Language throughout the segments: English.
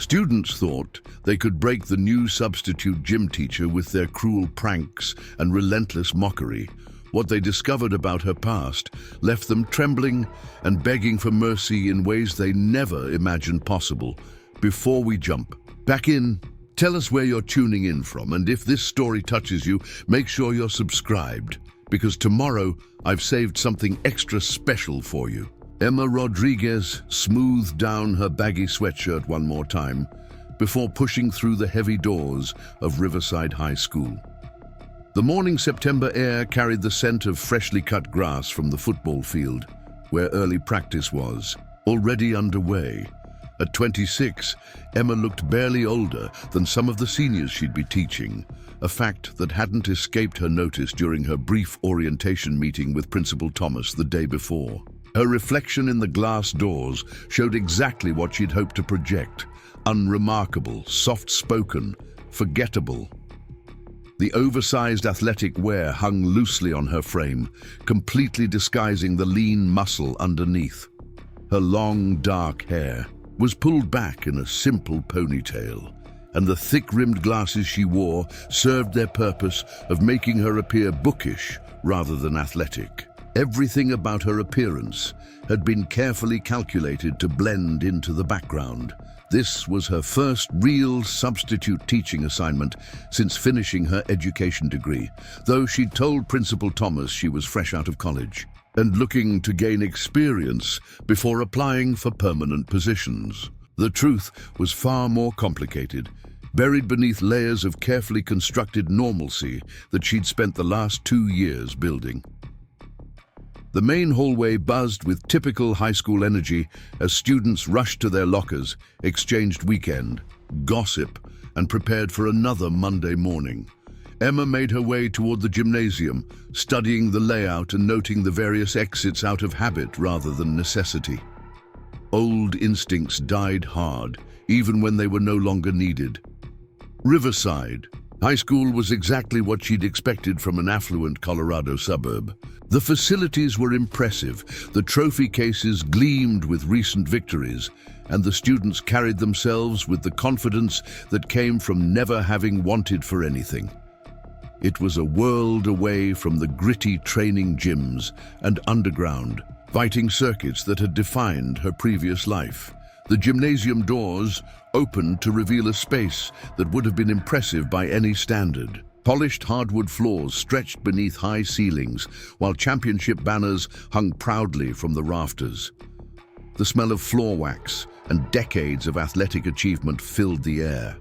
Students thought they could break the new substitute gym teacher with their cruel pranks and relentless mockery. What they discovered about her past left them trembling and begging for mercy in ways they never imagined possible. Before we jump back in, tell us where you're tuning in from, and if this story touches you, make sure you're subscribed, because tomorrow I've saved something extra special for you. Emma Rodriguez smoothed down her baggy sweatshirt one more time before pushing through the heavy doors of Riverside High School. The morning September air carried the scent of freshly cut grass from the football field, where early practice was already underway. At 26, Emma looked barely older than some of the seniors she'd be teaching, a fact that hadn't escaped her notice during her brief orientation meeting with Principal Thomas the day before. Her reflection in the glass doors showed exactly what she'd hoped to project: unremarkable, soft-spoken, forgettable. The oversized athletic wear hung loosely on her frame, completely disguising the lean muscle underneath. Her long, dark hair was pulled back in a simple ponytail, and the thick-rimmed glasses she wore served their purpose of making her appear bookish rather than athletic. Everything about her appearance had been carefully calculated to blend into the background. This was her first real substitute teaching assignment since finishing her education degree, though she'd told Principal Thomas she was fresh out of college and looking to gain experience before applying for permanent positions. The truth was far more complicated, buried beneath layers of carefully constructed normalcy that she'd spent the last 2 years building. The main hallway buzzed with typical high school energy as students rushed to their lockers, exchanged weekend, gossip, and prepared for another Monday morning. Emma made her way toward the gymnasium, studying the layout and noting the various exits out of habit rather than necessity. Old instincts died hard, even when they were no longer needed. Riverside High School was exactly what she'd expected from an affluent Colorado suburb. The facilities were impressive, the trophy cases gleamed with recent victories, and the students carried themselves with the confidence that came from never having wanted for anything. It was a world away from the gritty training gyms and underground, fighting circuits that had defined her previous life. The gymnasium doors opened to reveal a space that would have been impressive by any standard. Polished hardwood floors stretched beneath high ceilings, while championship banners hung proudly from the rafters. The smell of floor wax and decades of athletic achievement filled the air.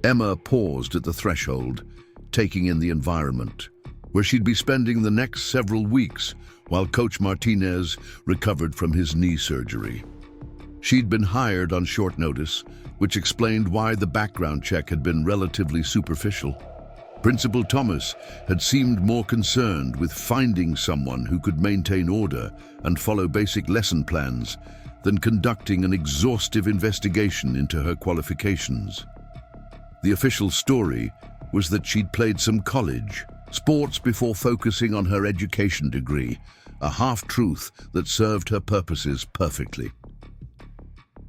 Emma paused at the threshold, taking in the environment, where she'd be spending the next several weeks while Coach Martinez recovered from his knee surgery. She'd been hired on short notice, which explained why the background check had been relatively superficial. Principal Thomas had seemed more concerned with finding someone who could maintain order and follow basic lesson plans than conducting an exhaustive investigation into her qualifications. The official story was that she'd played some college sports before focusing on her education degree, a half-truth that served her purposes perfectly.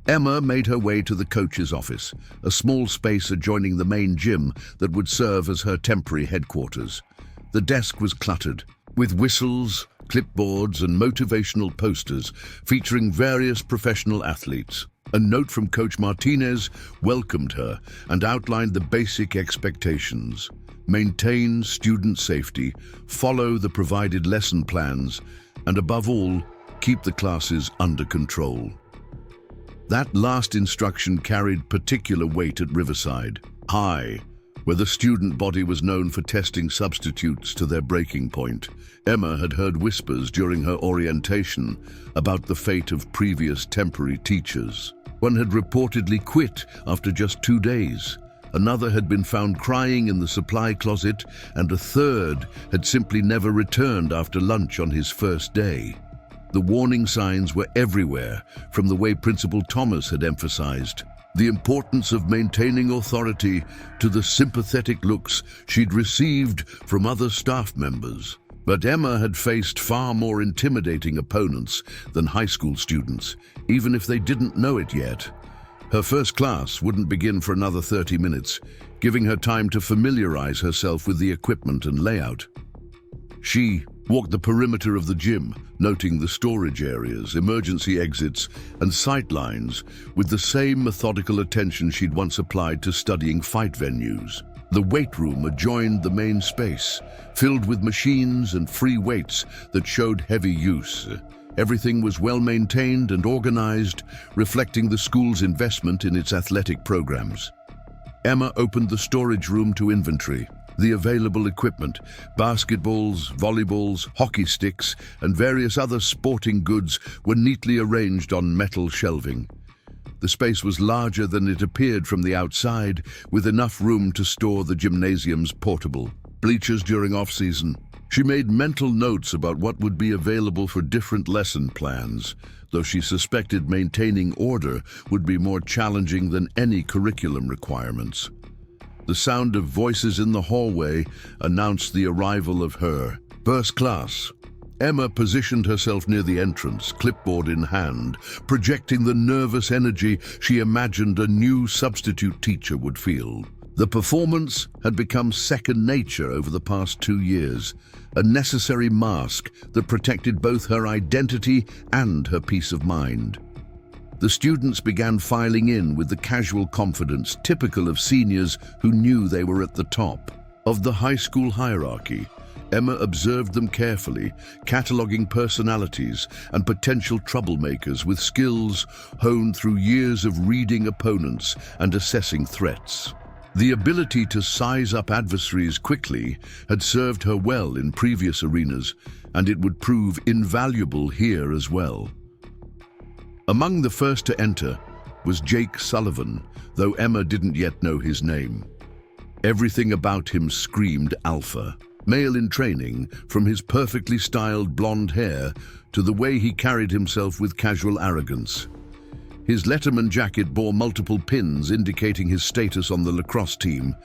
Emma made her way to the coach's office, a small space adjoining the main gym that would serve as her temporary headquarters. The desk was cluttered, with whistles, clipboards, and motivational posters featuring various professional athletes. A note from Coach Martinez welcomed her and outlined the basic expectations: maintain student safety, follow the provided lesson plans, and above all, keep the classes under control. That last instruction carried particular weight at Riverside High, where the student body was known for testing substitutes to their breaking point. Emma had heard whispers during her orientation about the fate of previous temporary teachers. One had reportedly quit after just 2 days. Another had been found crying in the supply closet, and a third had simply never returned after lunch on his first day. The warning signs were everywhere, from the way Principal Thomas had emphasized the importance of maintaining authority to the sympathetic looks she'd received from other staff members. But Emma had faced far more intimidating opponents than high school students, even if they didn't know it yet. Her first class wouldn't begin for another 30 minutes, giving her time to familiarize herself with the equipment and layout. She walked the perimeter of the gym, noting the storage areas, emergency exits, and sight lines with the same methodical attention she'd once applied to studying fight venues. The weight room adjoined the main space, filled with machines and free weights that showed heavy use. Everything was well maintained and organized, reflecting the school's investment in its athletic programs. Emma opened the storage room to inventory. The available equipment, basketballs, volleyballs, hockey sticks, and various other sporting goods were neatly arranged on metal shelving. The space was larger than it appeared from the outside, with enough room to store the gymnasium's portable bleachers during off-season. She made mental notes about what would be available for different lesson plans, though she suspected maintaining order would be more challenging than any curriculum requirements. The sound of voices in the hallway announced the arrival of her first class. Emma positioned herself near the entrance, clipboard in hand, projecting the nervous energy she imagined a new substitute teacher would feel. The performance had become second nature over the past 2 years, a necessary mask that protected both her identity and her peace of mind. The students began filing in with the casual confidence typical of seniors who knew they were at the top of the high school hierarchy. Emma observed them carefully, cataloging personalities and potential troublemakers with skills honed through years of reading opponents and assessing threats. The ability to size up adversaries quickly had served her well in previous arenas, and it would prove invaluable here as well. Among the first to enter was Jake Sullivan, though Emma didn't yet know his name. Everything about him screamed alpha. Male in training, from his perfectly styled blonde hair to the way he carried himself with casual arrogance. His Letterman jacket bore multiple pins indicating his status on the lacrosse team,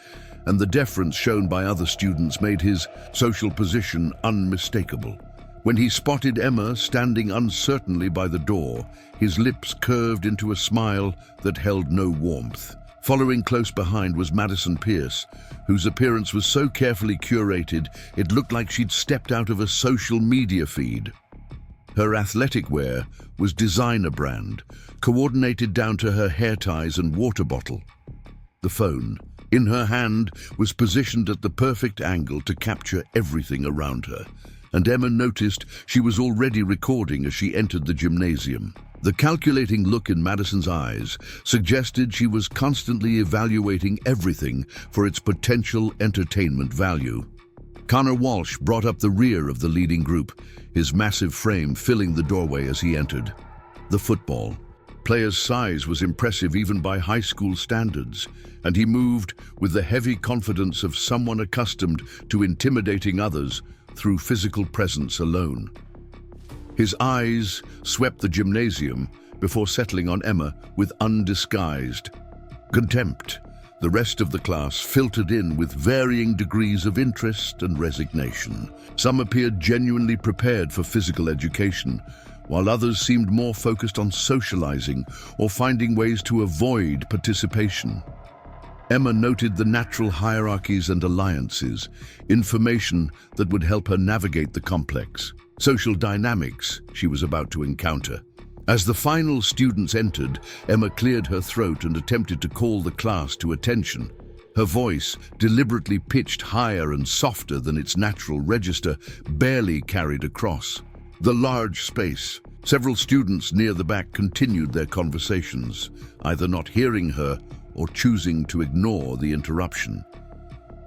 and the deference shown by other students made his social position unmistakable. When he spotted Emma standing uncertainly by the door, his lips curved into a smile that held no warmth. Following close behind was Madison Pierce, whose appearance was so carefully curated it looked like she'd stepped out of a social media feed. Her athletic wear was designer brand, coordinated down to her hair ties and water bottle. The phone, in her hand, was positioned at the perfect angle to capture everything around her, and Emma noticed she was already recording as she entered the gymnasium. The calculating look in Madison's eyes suggested she was constantly evaluating everything for its potential entertainment value. Connor Walsh brought up the rear of the leading group, his massive frame filling the doorway as he entered. The football player's size was impressive even by high school standards, and he moved with the heavy confidence of someone accustomed to intimidating others through physical presence alone. His eyes swept the gymnasium before settling on Emma with undisguised contempt. The rest of the class filtered in with varying degrees of interest and resignation. Some appeared genuinely prepared for physical education, while others seemed more focused on socializing or finding ways to avoid participation. Emma noted the natural hierarchies and alliances, information that would help her navigate the complex social dynamics she was about to encounter. As the final students entered, Emma cleared her throat and attempted to call the class to attention. Her voice, deliberately pitched higher and softer than its natural register, barely carried across the large space. Several students near the back continued their conversations, either not hearing her or choosing to ignore the interruption.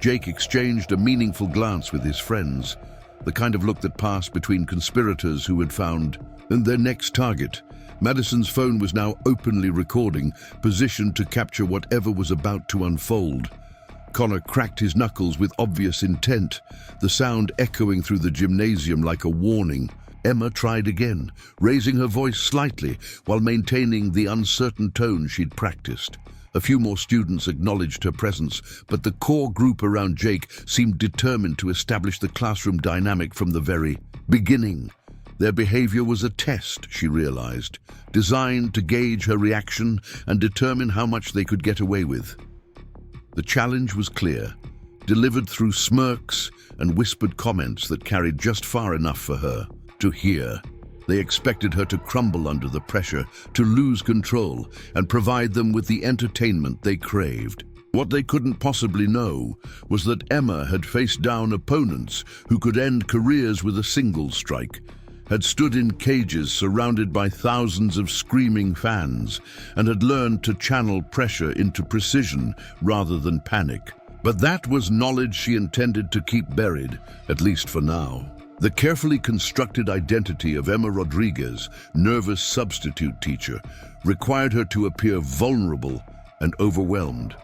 Jake exchanged a meaningful glance with his friends, the kind of look that passed between conspirators who had found their next target. Madison's phone was now openly recording, positioned to capture whatever was about to unfold. Connor cracked his knuckles with obvious intent, the sound echoing through the gymnasium like a warning. Emma tried again, raising her voice slightly while maintaining the uncertain tone she'd practiced. A few more students acknowledged her presence, but the core group around Jake seemed determined to establish the classroom dynamic from the very beginning. Their behavior was a test, she realized, designed to gauge her reaction and determine how much they could get away with. The challenge was clear, delivered through smirks and whispered comments that carried just far enough for her to hear. They expected her to crumble under the pressure, to lose control, and provide them with the entertainment they craved. What they couldn't possibly know was that Emma had faced down opponents who could end careers with a single strike, had stood in cages surrounded by thousands of screaming fans, and had learned to channel pressure into precision rather than panic. But that was knowledge she intended to keep buried, at least for now. The carefully constructed identity of Emma Rodriguez, nervous substitute teacher, required her to appear vulnerable and overwhelmed.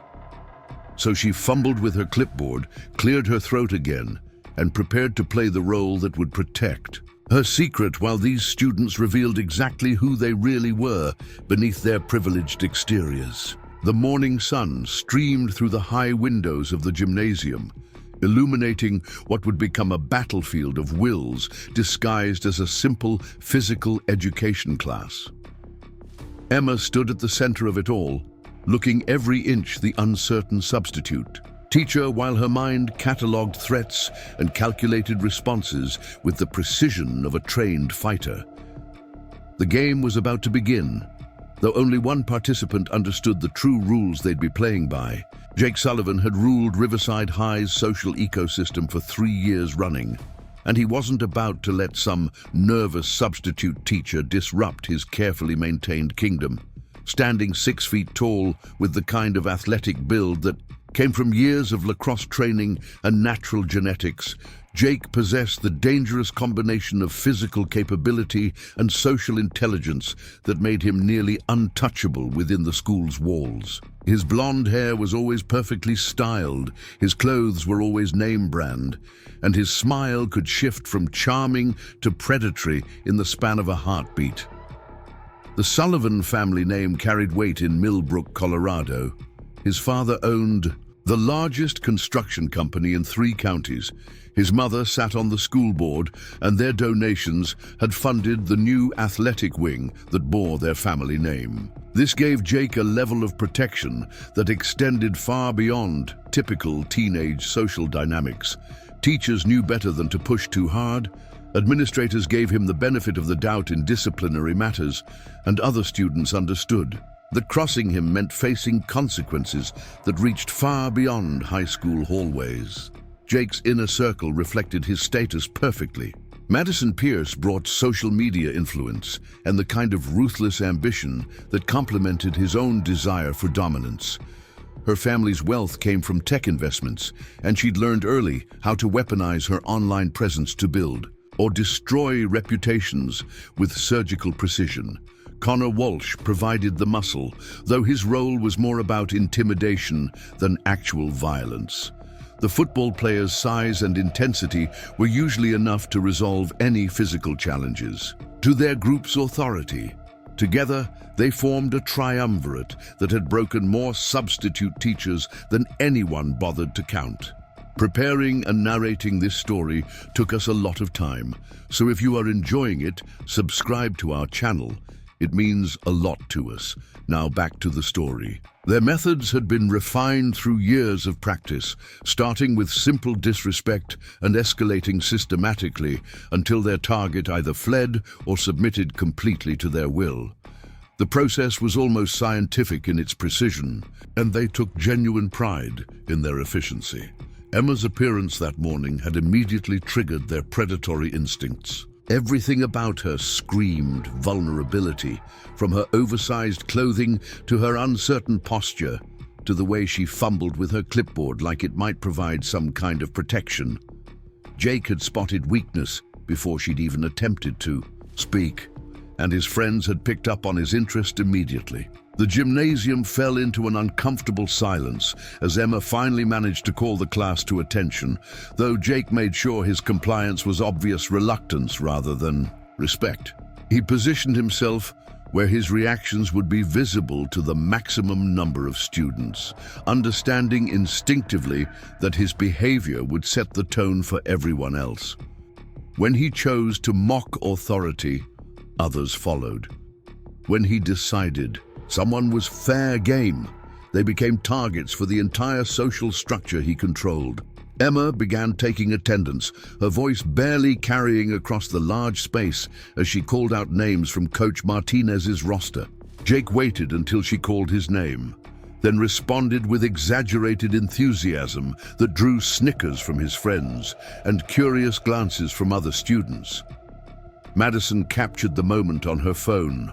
So she fumbled with her clipboard, cleared her throat again, and prepared to play the role that would protect her secret, while these students revealed exactly who they really were beneath their privileged exteriors. The morning sun streamed through the high windows of the gymnasium, illuminating what would become a battlefield of wills disguised as a simple physical education class. Emma stood at the center of it all, looking every inch the uncertain substitute teacher, while her mind catalogued threats and calculated responses with the precision of a trained fighter. The game was about to begin, though only one participant understood the true rules they'd be playing by. Jake Sullivan had ruled Riverside High's social ecosystem for 3 years running, and he wasn't about to let some nervous substitute teacher disrupt his carefully maintained kingdom. Standing 6 feet tall with the kind of athletic build that came from years of lacrosse training and natural genetics, Jake possessed the dangerous combination of physical capability and social intelligence that made him nearly untouchable within the school's walls. His blonde hair was always perfectly styled, his clothes were always name brand, and his smile could shift from charming to predatory in the span of a heartbeat. The Sullivan family name carried weight in Millbrook, Colorado. His father owned the largest construction company in 3 counties. His mother sat on the school board, and their donations had funded the new athletic wing that bore their family name. This gave Jake a level of protection that extended far beyond typical teenage social dynamics. Teachers knew better than to push too hard. Administrators gave him the benefit of the doubt in disciplinary matters, and other students understood that crossing him meant facing consequences that reached far beyond high school hallways. Jake's inner circle reflected his status perfectly. Madison Pierce brought social media influence and the kind of ruthless ambition that complemented his own desire for dominance. Her family's wealth came from tech investments, and she'd learned early how to weaponize her online presence to build or destroy reputations with surgical precision. Connor Walsh provided the muscle, though his role was more about intimidation than actual violence. The football player's size and intensity were usually enough to resolve any physical challenges. To their group's authority, together they formed a triumvirate that had broken more substitute teachers than anyone bothered to count. Preparing and narrating this story took us a lot of time, so if you are enjoying it, subscribe to our channel. It means a lot to us. Now back to the story. Their methods had been refined through years of practice, starting with simple disrespect and escalating systematically until their target either fled or submitted completely to their will. The process was almost scientific in its precision, and they took genuine pride in their efficiency. Emma's appearance that morning had immediately triggered their predatory instincts. Everything about her screamed vulnerability, from her oversized clothing to her uncertain posture, to the way she fumbled with her clipboard like it might provide some kind of protection. Jake had spotted weakness before she'd even attempted to speak, and his friends had picked up on his interest immediately. The gymnasium fell into an uncomfortable silence as Emma finally managed to call the class to attention, though Jake made sure his compliance was obvious reluctance rather than respect. He positioned himself where his reactions would be visible to the maximum number of students, understanding instinctively that his behavior would set the tone for everyone else. When he chose to mock authority, others followed. When he decided someone was fair game, they became targets for the entire social structure he controlled. Emma began taking attendance, her voice barely carrying across the large space as she called out names from Coach Martinez's roster. Jake waited until she called his name, then responded with exaggerated enthusiasm that drew snickers from his friends and curious glances from other students. Madison captured the moment on her phone,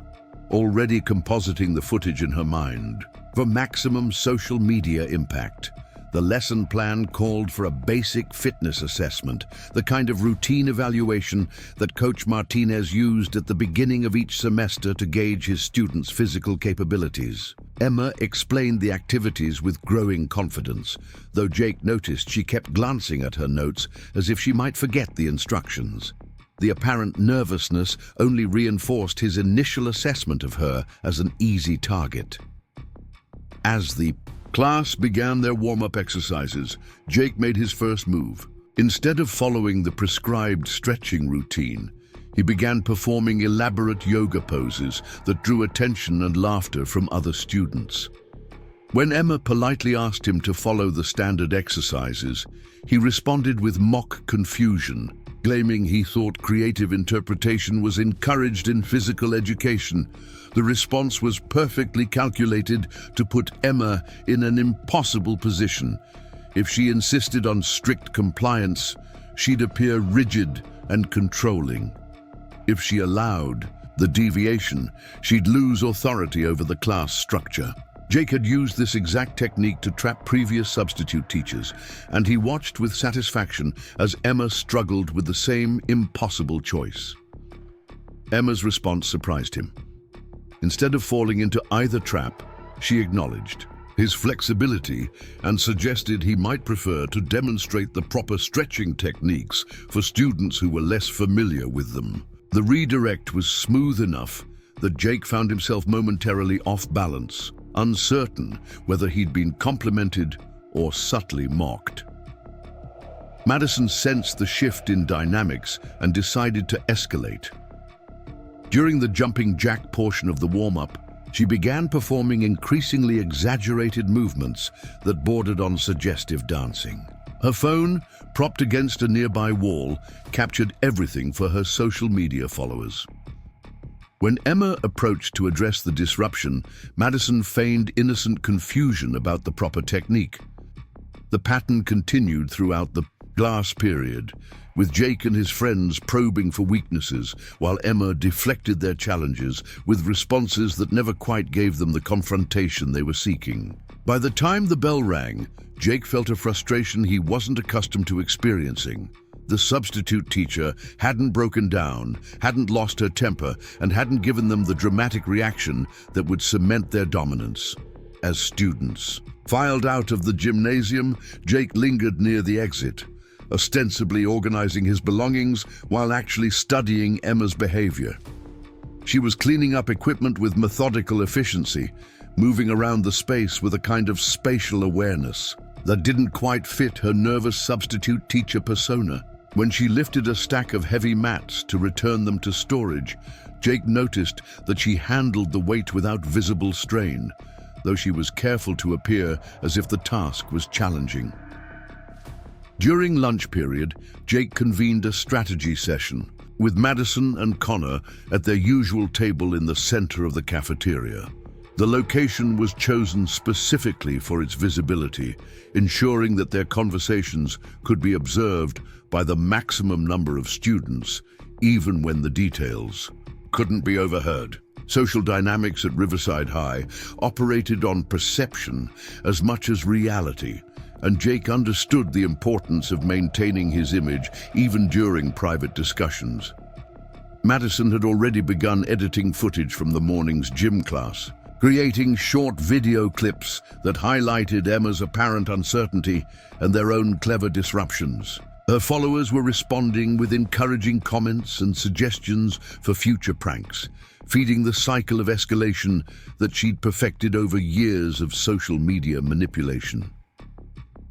already compositing the footage in her mind. For maximum social media impact, the lesson plan called for a basic fitness assessment, the kind of routine evaluation that Coach Martinez used at the beginning of each semester to gauge his students' physical capabilities. Emma explained the activities with growing confidence, though Jake noticed she kept glancing at her notes as if she might forget the instructions. The apparent nervousness only reinforced his initial assessment of her as an easy target. As the class began their warm-up exercises, Jake made his first move. Instead of following the prescribed stretching routine, he began performing elaborate yoga poses that drew attention and laughter from other students. When Emma politely asked him to follow the standard exercises, he responded with mock confusion, claiming he thought creative interpretation was encouraged in physical education. The response was perfectly calculated to put Emma in an impossible position. If she insisted on strict compliance, she'd appear rigid and controlling. If she allowed the deviation, she'd lose authority over the class structure. Jake had used this exact technique to trap previous substitute teachers, and he watched with satisfaction as Emma struggled with the same impossible choice. Emma's response surprised him. Instead of falling into either trap, she acknowledged his flexibility and suggested he might prefer to demonstrate the proper stretching techniques for students who were less familiar with them. The redirect was smooth enough that Jake found himself momentarily off balance, uncertain whether he'd been complimented or subtly mocked. Madison sensed the shift in dynamics and decided to escalate. During the jumping jack portion of the warm-up, she began performing increasingly exaggerated movements that bordered on suggestive dancing. Her phone, propped against a nearby wall, captured everything for her social media followers. When Emma approached to address the disruption, Madison feigned innocent confusion about the proper technique. The pattern continued throughout the class period, with Jake and his friends probing for weaknesses, while Emma deflected their challenges with responses that never quite gave them the confrontation they were seeking. By the time the bell rang, Jake felt a frustration he wasn't accustomed to experiencing. The substitute teacher hadn't broken down, hadn't lost her temper, and hadn't given them the dramatic reaction that would cement their dominance. As students filed out of the gymnasium, Jake lingered near the exit, ostensibly organizing his belongings while actually studying Emma's behavior. She was cleaning up equipment with methodical efficiency, moving around the space with a kind of spatial awareness that didn't quite fit her nervous substitute teacher persona. When she lifted a stack of heavy mats to return them to storage, Jake noticed that she handled the weight without visible strain, though she was careful to appear as if the task was challenging. During lunch period, Jake convened a strategy session, with Madison and Connor at their usual table in the center of the cafeteria. The location was chosen specifically for its visibility, ensuring that their conversations could be observed by the maximum number of students, even when the details couldn't be overheard. Social dynamics at Riverside High operated on perception as much as reality, and Jake understood the importance of maintaining his image even during private discussions. Madison had already begun editing footage from the morning's gym class, creating short video clips that highlighted Emma's apparent uncertainty and their own clever disruptions. Her followers were responding with encouraging comments and suggestions for future pranks, feeding the cycle of escalation that she'd perfected over years of social media manipulation.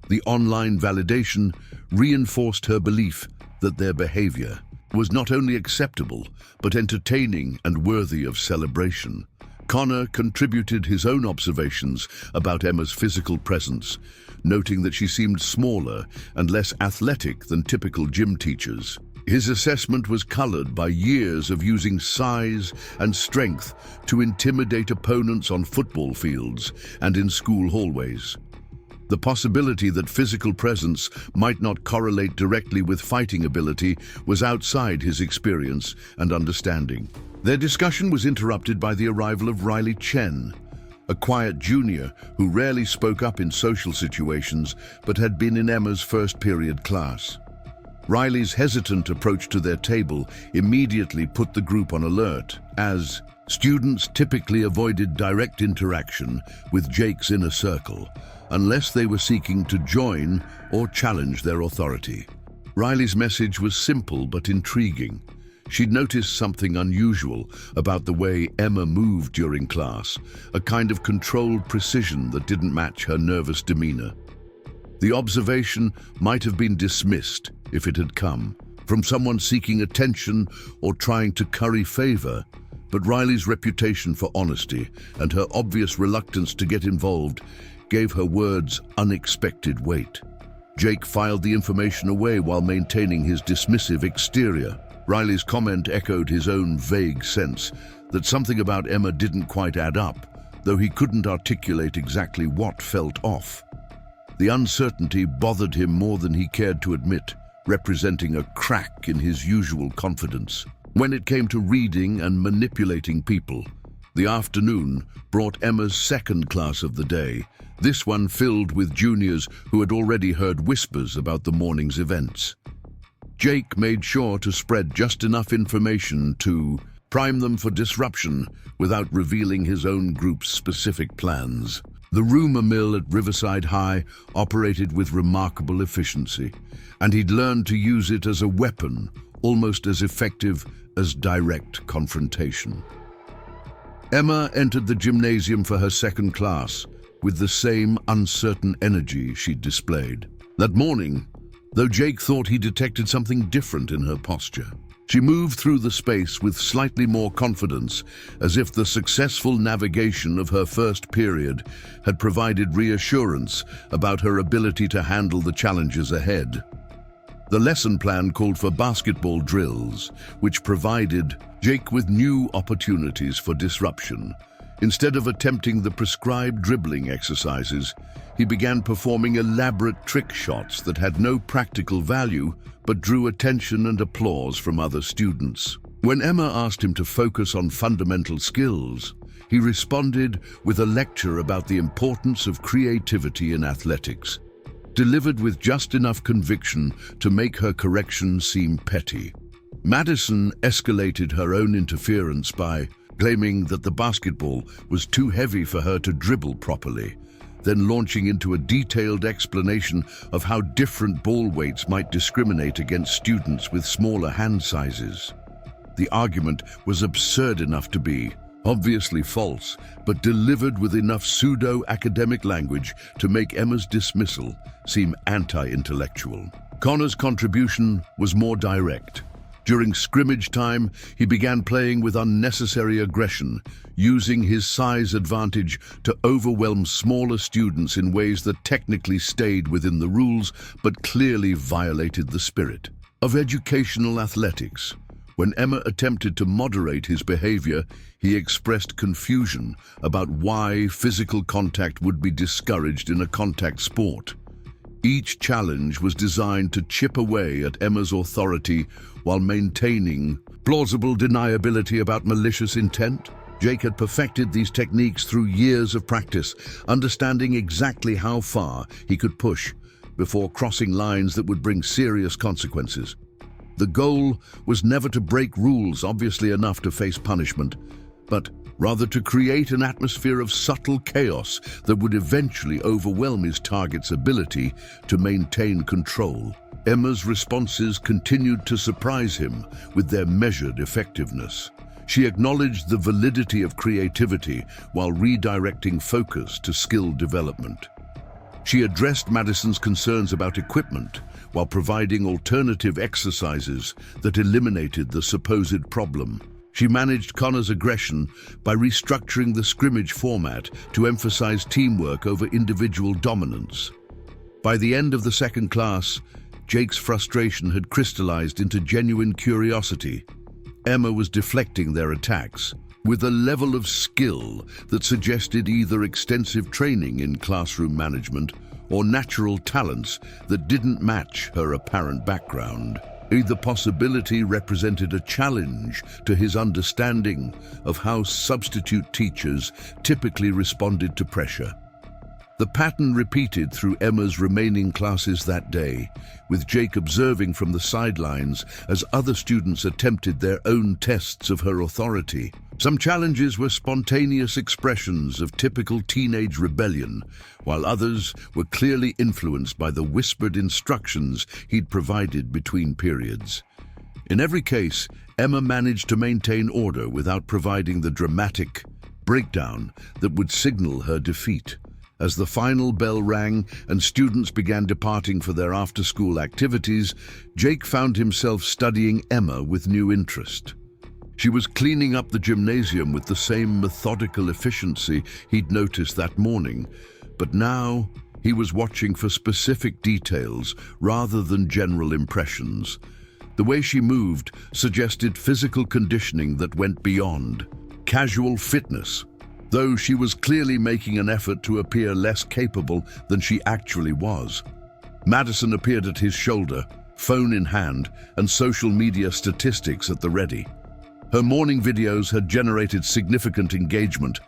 The online validation reinforced her belief that their behavior was not only acceptable, but entertaining and worthy of celebration. Connor contributed his own observations about Emma's physical presence, noting that she seemed smaller and less athletic than typical gym teachers. His assessment was colored by years of using size and strength to intimidate opponents on football fields and in school hallways. The possibility that physical presence might not correlate directly with fighting ability was outside his experience and understanding. Their discussion was interrupted by the arrival of Riley Chen, a quiet junior who rarely spoke up in social situations but had been in Emma's first period class. Riley's hesitant approach to their table immediately put the group on alert, as students typically avoided direct interaction with Jake's inner circle, unless they were seeking to join or challenge their authority. Riley's message was simple but intriguing. She'd noticed something unusual about the way Emma moved during class, a kind of controlled precision that didn't match her nervous demeanor. The observation might have been dismissed if it had come from someone seeking attention or trying to curry favor, but Riley's reputation for honesty and her obvious reluctance to get involved gave her words unexpected weight. Jake filed the information away while maintaining his dismissive exterior. Riley's comment echoed his own vague sense that something about Emma didn't quite add up, though he couldn't articulate exactly what felt off. The uncertainty bothered him more than he cared to admit, representing a crack in his usual confidence. When it came to reading and manipulating people, the afternoon brought Emma's second class of the day, this one filled with juniors who had already heard whispers about the morning's events. Jake made sure to spread just enough information to prime them for disruption without revealing his own group's specific plans. The rumor mill at Riverside High operated with remarkable efficiency, and he'd learned to use it as a weapon, almost as effective as direct confrontation. Emma entered the gymnasium for her second class with the same uncertain energy she'd displayed. That morning, though Jake thought he detected something different in her posture, she moved through the space with slightly more confidence, as if the successful navigation of her first period had provided reassurance about her ability to handle the challenges ahead. The lesson plan called for basketball drills, which provided Jake with new opportunities for disruption. Instead of attempting the prescribed dribbling exercises, he began performing elaborate trick shots that had no practical value but drew attention and applause from other students. When Emma asked him to focus on fundamental skills, he responded with a lecture about the importance of creativity in athletics, delivered with just enough conviction to make her correction seem petty. Madison escalated her own interference by claiming that the basketball was too heavy for her to dribble properly, then launching into a detailed explanation of how different ball weights might discriminate against students with smaller hand sizes. The argument was absurd enough to be obviously false, but delivered with enough pseudo-academic language to make Emma's dismissal seem anti-intellectual. Connor's contribution was more direct. During scrimmage time, he began playing with unnecessary aggression, using his size advantage to overwhelm smaller students in ways that technically stayed within the rules but clearly violated the spirit of educational athletics. When Emma attempted to moderate his behavior, he expressed confusion about why physical contact would be discouraged in a contact sport. Each challenge was designed to chip away at Emma's authority while maintaining plausible deniability about malicious intent. Jake had perfected these techniques through years of practice, understanding exactly how far he could push before crossing lines that would bring serious consequences. The goal was never to break rules obviously enough to face punishment, but rather to create an atmosphere of subtle chaos that would eventually overwhelm his target's ability to maintain control. Emma's responses continued to surprise him with their measured effectiveness. She acknowledged the validity of creativity while redirecting focus to skill development. She addressed Madison's concerns about equipment while providing alternative exercises that eliminated the supposed problem. She managed Connor's aggression by restructuring the scrimmage format to emphasize teamwork over individual dominance. By the end of the second class, Jake's frustration had crystallized into genuine curiosity. Emma was deflecting their attacks with a level of skill that suggested either extensive training in classroom management or natural talents that didn't match her apparent background. Either possibility represented a challenge to his understanding of how substitute teachers typically responded to pressure. The pattern repeated through Emma's remaining classes that day, with Jake observing from the sidelines as other students attempted their own tests of her authority. Some challenges were spontaneous expressions of typical teenage rebellion, while others were clearly influenced by the whispered instructions he'd provided between periods. In every case, Emma managed to maintain order without providing the dramatic breakdown that would signal her defeat. As the final bell rang and students began departing for their after-school activities, Jake found himself studying Emma with new interest. She was cleaning up the gymnasium with the same methodical efficiency he'd noticed that morning, but now he was watching for specific details rather than general impressions. The way she moved suggested physical conditioning that went beyond casual fitness, though she was clearly making an effort to appear less capable than she actually was. Madison appeared at his shoulder, phone in hand, and social media statistics at the ready. Her morning videos had generated significant engagement,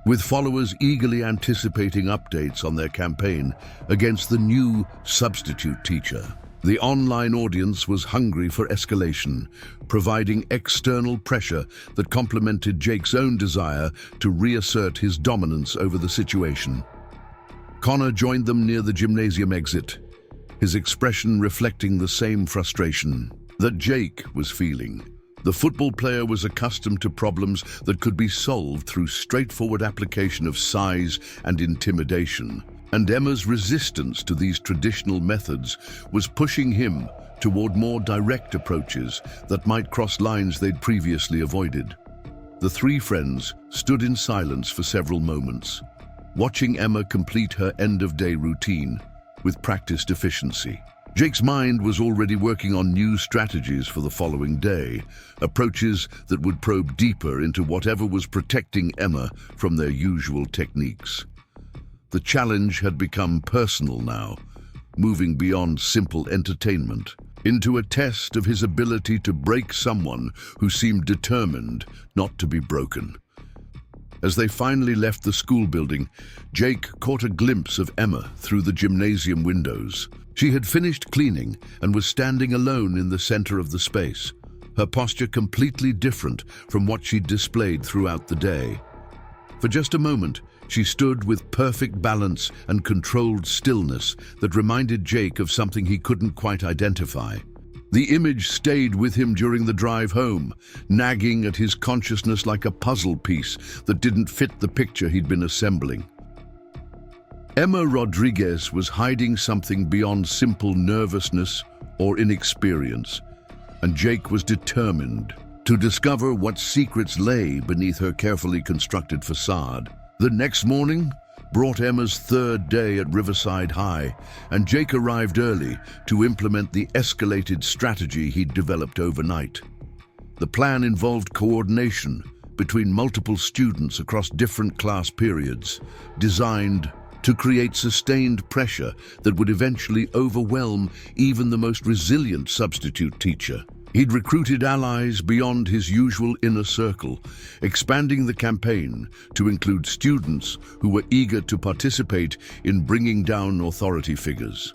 with followers eagerly anticipating updates on their campaign against the new substitute teacher. The online audience was hungry for escalation, providing external pressure that complemented Jake's own desire to reassert his dominance over the situation. Connor joined them near the gymnasium exit, his expression reflecting the same frustration that Jake was feeling. The football player was accustomed to problems that could be solved through straightforward application of size and intimidation, and Emma's resistance to these traditional methods was pushing him toward more direct approaches that might cross lines they'd previously avoided. The three friends stood in silence for several moments, watching Emma complete her end-of-day routine with practiced efficiency. Jake's mind was already working on new strategies for the following day, approaches that would probe deeper into whatever was protecting Emma from their usual techniques. The challenge had become personal now, moving beyond simple entertainment into a test of his ability to break someone who seemed determined not to be broken. As they finally left the school building, Jake caught a glimpse of Emma through the gymnasium windows. She had finished cleaning and was standing alone in the center of the space, her posture completely different from what she'd displayed throughout the day. For just a moment, she stood with perfect balance and controlled stillness that reminded Jake of something he couldn't quite identify. The image stayed with him during the drive home, nagging at his consciousness like a puzzle piece that didn't fit the picture he'd been assembling. Emma Rodriguez was hiding something beyond simple nervousness or inexperience, and Jake was determined to discover what secrets lay beneath her carefully constructed facade. The next morning brought Emma's third day at Riverside High, and Jake arrived early to implement the escalated strategy he'd developed overnight. The plan involved coordination between multiple students across different class periods, designed to create sustained pressure that would eventually overwhelm even the most resilient substitute teacher. He'd recruited allies beyond his usual inner circle, expanding the campaign to include students who were eager to participate in bringing down authority figures.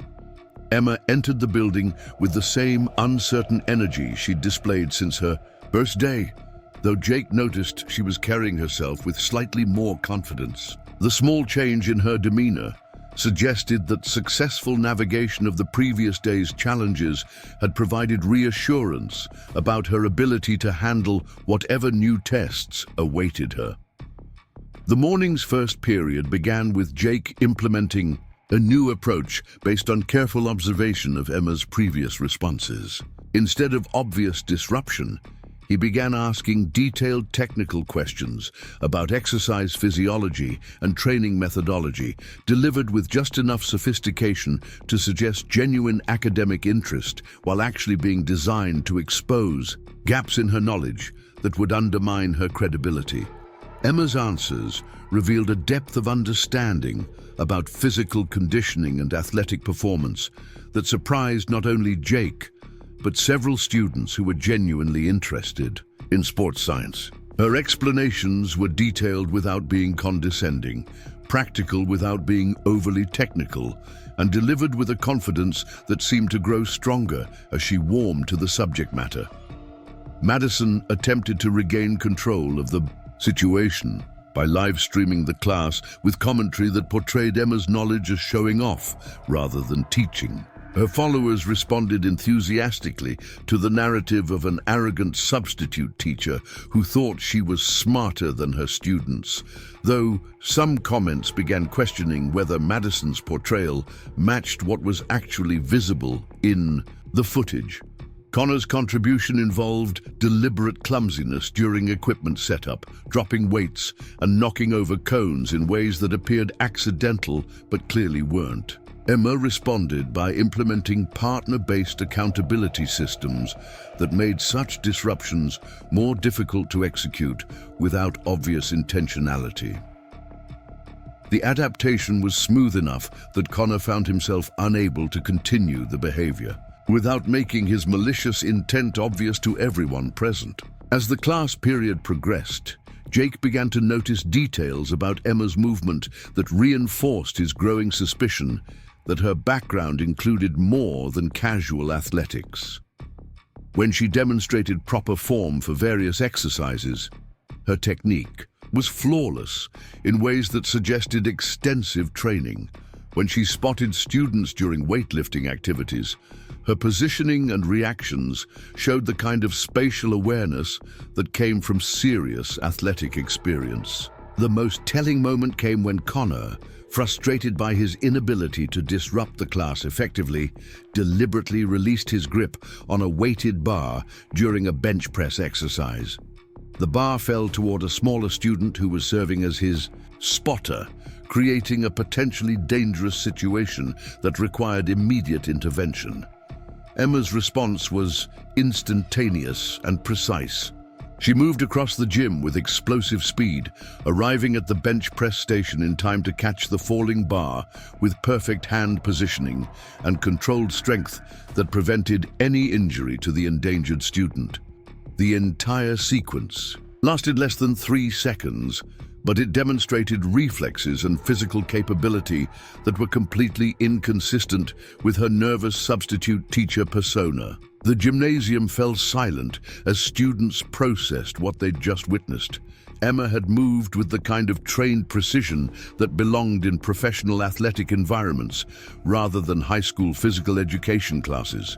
Emma entered the building with the same uncertain energy she'd displayed since her first day, though Jake noticed she was carrying herself with slightly more confidence. The small change in her demeanor suggested that successful navigation of the previous day's challenges had provided reassurance about her ability to handle whatever new tests awaited her. The morning's first period began with Jake implementing a new approach based on careful observation of Emma's previous responses. Instead of obvious disruption, he began asking detailed technical questions about exercise physiology and training methodology, delivered with just enough sophistication to suggest genuine academic interest while actually being designed to expose gaps in her knowledge that would undermine her credibility. Emma's answers revealed a depth of understanding about physical conditioning and athletic performance that surprised not only Jake, but several students who were genuinely interested in sports science. Her explanations were detailed without being condescending, practical without being overly technical, and delivered with a confidence that seemed to grow stronger as she warmed to the subject matter. Madison attempted to regain control of the situation by live streaming the class with commentary that portrayed Emma's knowledge as showing off rather than teaching. Her followers responded enthusiastically to the narrative of an arrogant substitute teacher who thought she was smarter than her students, though some comments began questioning whether Madison's portrayal matched what was actually visible in the footage. Connor's contribution involved deliberate clumsiness during equipment setup, dropping weights and knocking over cones in ways that appeared accidental but clearly weren't. Emma responded by implementing partner-based accountability systems that made such disruptions more difficult to execute without obvious intentionality. The adaptation was smooth enough that Connor found himself unable to continue the behavior, without making his malicious intent obvious to everyone present. As the class period progressed, Jake began to notice details about Emma's movement that reinforced his growing suspicion that her background included more than casual athletics. When she demonstrated proper form for various exercises, her technique was flawless in ways that suggested extensive training. When she spotted students during weightlifting activities, her positioning and reactions showed the kind of spatial awareness that came from serious athletic experience. The most telling moment came when Connor, frustrated by his inability to disrupt the class effectively, deliberately released his grip on a weighted bar during a bench press exercise. The bar fell toward a smaller student who was serving as his spotter, creating a potentially dangerous situation that required immediate intervention. Emma's response was instantaneous and precise. She moved across the gym with explosive speed, arriving at the bench press station in time to catch the falling bar with perfect hand positioning and controlled strength that prevented any injury to the endangered student. The entire sequence lasted less than 3 seconds, but it demonstrated reflexes and physical capability that were completely inconsistent with her nervous substitute teacher persona. The gymnasium fell silent as students processed what they'd just witnessed. Emma had moved with the kind of trained precision that belonged in professional athletic environments rather than high school physical education classes.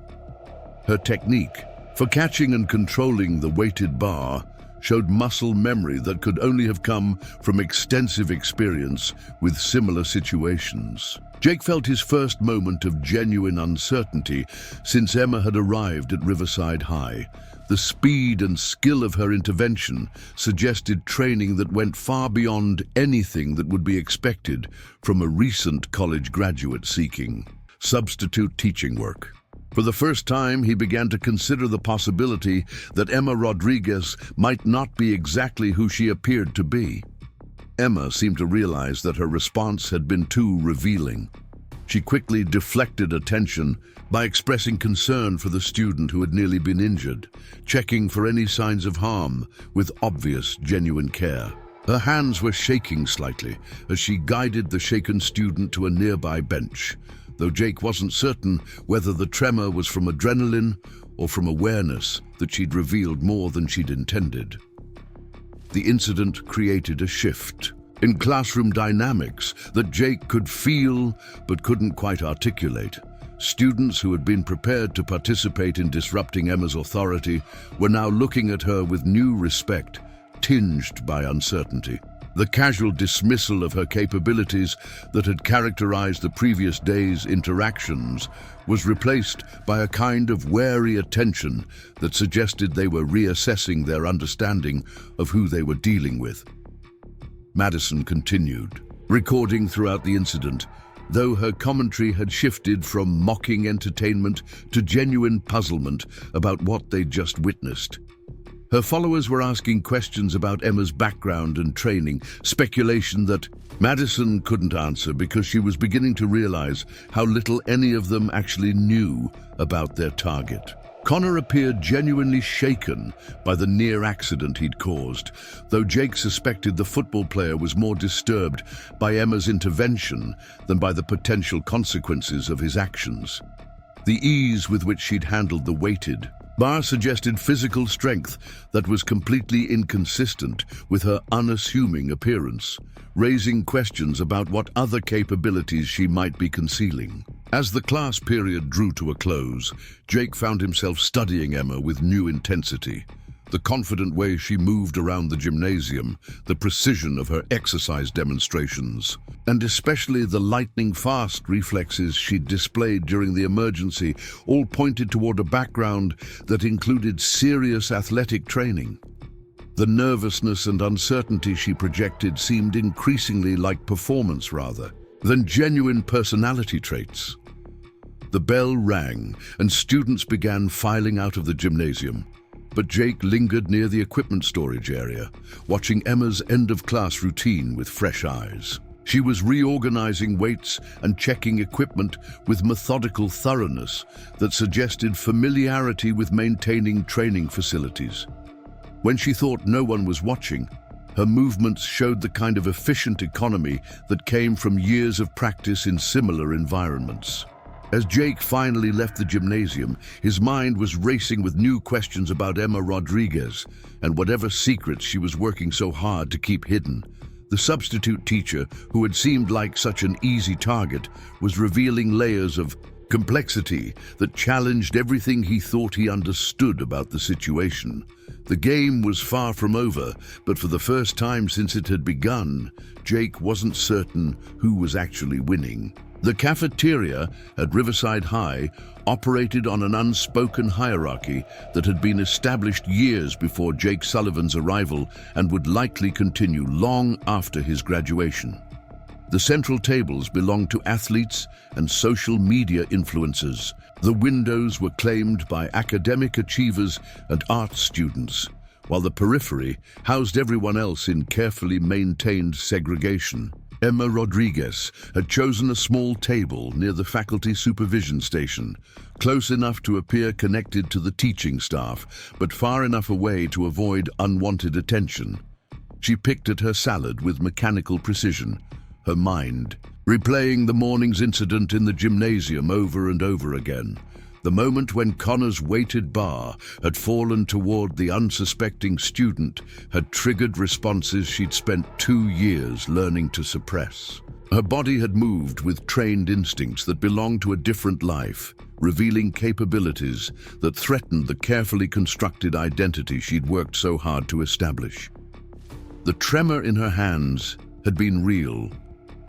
Her technique for catching and controlling the weighted bar showed muscle memory that could only have come from extensive experience with similar situations. Jake felt his first moment of genuine uncertainty since Emma had arrived at Riverside High. The speed and skill of her intervention suggested training that went far beyond anything that would be expected from a recent college graduate seeking substitute teaching work. For the first time, he began to consider the possibility that Emma Rodriguez might not be exactly who she appeared to be. Emma seemed to realize that her response had been too revealing. She quickly deflected attention by expressing concern for the student who had nearly been injured, checking for any signs of harm with obvious, genuine care. Her hands were shaking slightly as she guided the shaken student to a nearby bench, though Jake wasn't certain whether the tremor was from adrenaline or from awareness that she'd revealed more than she'd intended. The incident created a shift in classroom dynamics that Jake could feel but couldn't quite articulate. Students who had been prepared to participate in disrupting Emma's authority were now looking at her with new respect, tinged by uncertainty. The casual dismissal of her capabilities that had characterized the previous day's interactions was replaced by a kind of wary attention that suggested they were reassessing their understanding of who they were dealing with. Madison continued, recording throughout the incident, though her commentary had shifted from mocking entertainment to genuine puzzlement about what they'd just witnessed. Her followers were asking questions about Emma's background and training, speculation that Madison couldn't answer because she was beginning to realize how little any of them actually knew about their target. Connor appeared genuinely shaken by the near accident he'd caused, though Jake suspected the football player was more disturbed by Emma's intervention than by the potential consequences of his actions. The ease with which she'd handled the weighted bar suggested physical strength that was completely inconsistent with her unassuming appearance, raising questions about what other capabilities she might be concealing. As the class period drew to a close, Jake found himself studying Emma with new intensity. The confident way she moved around the gymnasium, the precision of her exercise demonstrations, and especially the lightning-fast reflexes she'd displayed during the emergency, all pointed toward a background that included serious athletic training. The nervousness and uncertainty she projected seemed increasingly like performance rather than genuine personality traits. The bell rang, and students began filing out of the gymnasium. But Jake lingered near the equipment storage area, watching Emma's end-of-class routine with fresh eyes. She was reorganizing weights and checking equipment with methodical thoroughness that suggested familiarity with maintaining training facilities. When she thought no one was watching, her movements showed the kind of efficient economy that came from years of practice in similar environments. As Jake finally left the gymnasium, his mind was racing with new questions about Emma Rodriguez and whatever secrets she was working so hard to keep hidden. The substitute teacher, who had seemed like such an easy target, was revealing layers of complexity that challenged everything he thought he understood about the situation. The game was far from over, but for the first time since it had begun, Jake wasn't certain who was actually winning. The cafeteria at Riverside High operated on an unspoken hierarchy that had been established years before Jake Sullivan's arrival and would likely continue long after his graduation. The central tables belonged to athletes and social media influencers. The windows were claimed by academic achievers and art students, while the periphery housed everyone else in carefully maintained segregation. Emma Rodriguez had chosen a small table near the faculty supervision station, close enough to appear connected to the teaching staff, but far enough away to avoid unwanted attention. She picked at her salad with mechanical precision, her mind replaying the morning's incident in the gymnasium over and over again. The moment when Connor's weighted bar had fallen toward the unsuspecting student had triggered responses she'd spent 2 years learning to suppress. Her body had moved with trained instincts that belonged to a different life, revealing capabilities that threatened the carefully constructed identity she'd worked so hard to establish. The tremor in her hands had been real,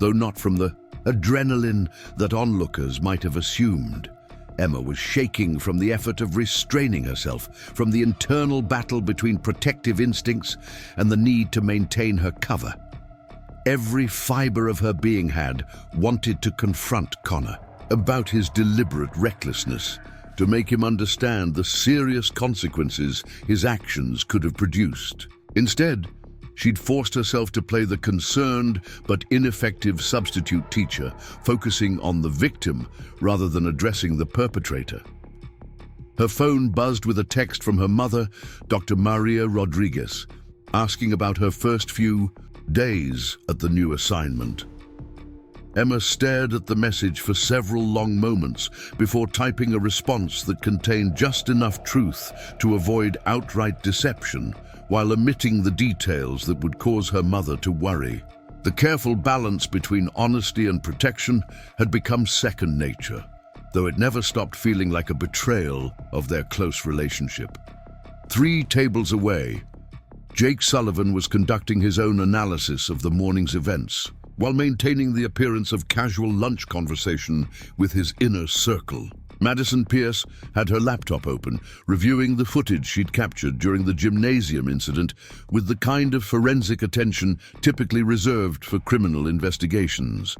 though not from the adrenaline that onlookers might have assumed. Emma was shaking from the effort of restraining herself, from the internal battle between protective instincts and the need to maintain her cover. Every fiber of her being had wanted to confront Connor about his deliberate recklessness, to make him understand the serious consequences his actions could have produced. Instead, she'd forced herself to play the concerned but ineffective substitute teacher, focusing on the victim rather than addressing the perpetrator. Her phone buzzed with a text from her mother, Dr. Maria Rodriguez, asking about her first few days at the new assignment. Emma stared at the message for several long moments before typing a response that contained just enough truth to avoid outright deception, while omitting the details that would cause her mother to worry. The careful balance between honesty and protection had become second nature, though it never stopped feeling like a betrayal of their close relationship. 3 tables away, Jake Sullivan was conducting his own analysis of the morning's events, while maintaining the appearance of casual lunch conversation with his inner circle. Madison Pierce had her laptop open, reviewing the footage she'd captured during the gymnasium incident with the kind of forensic attention typically reserved for criminal investigations.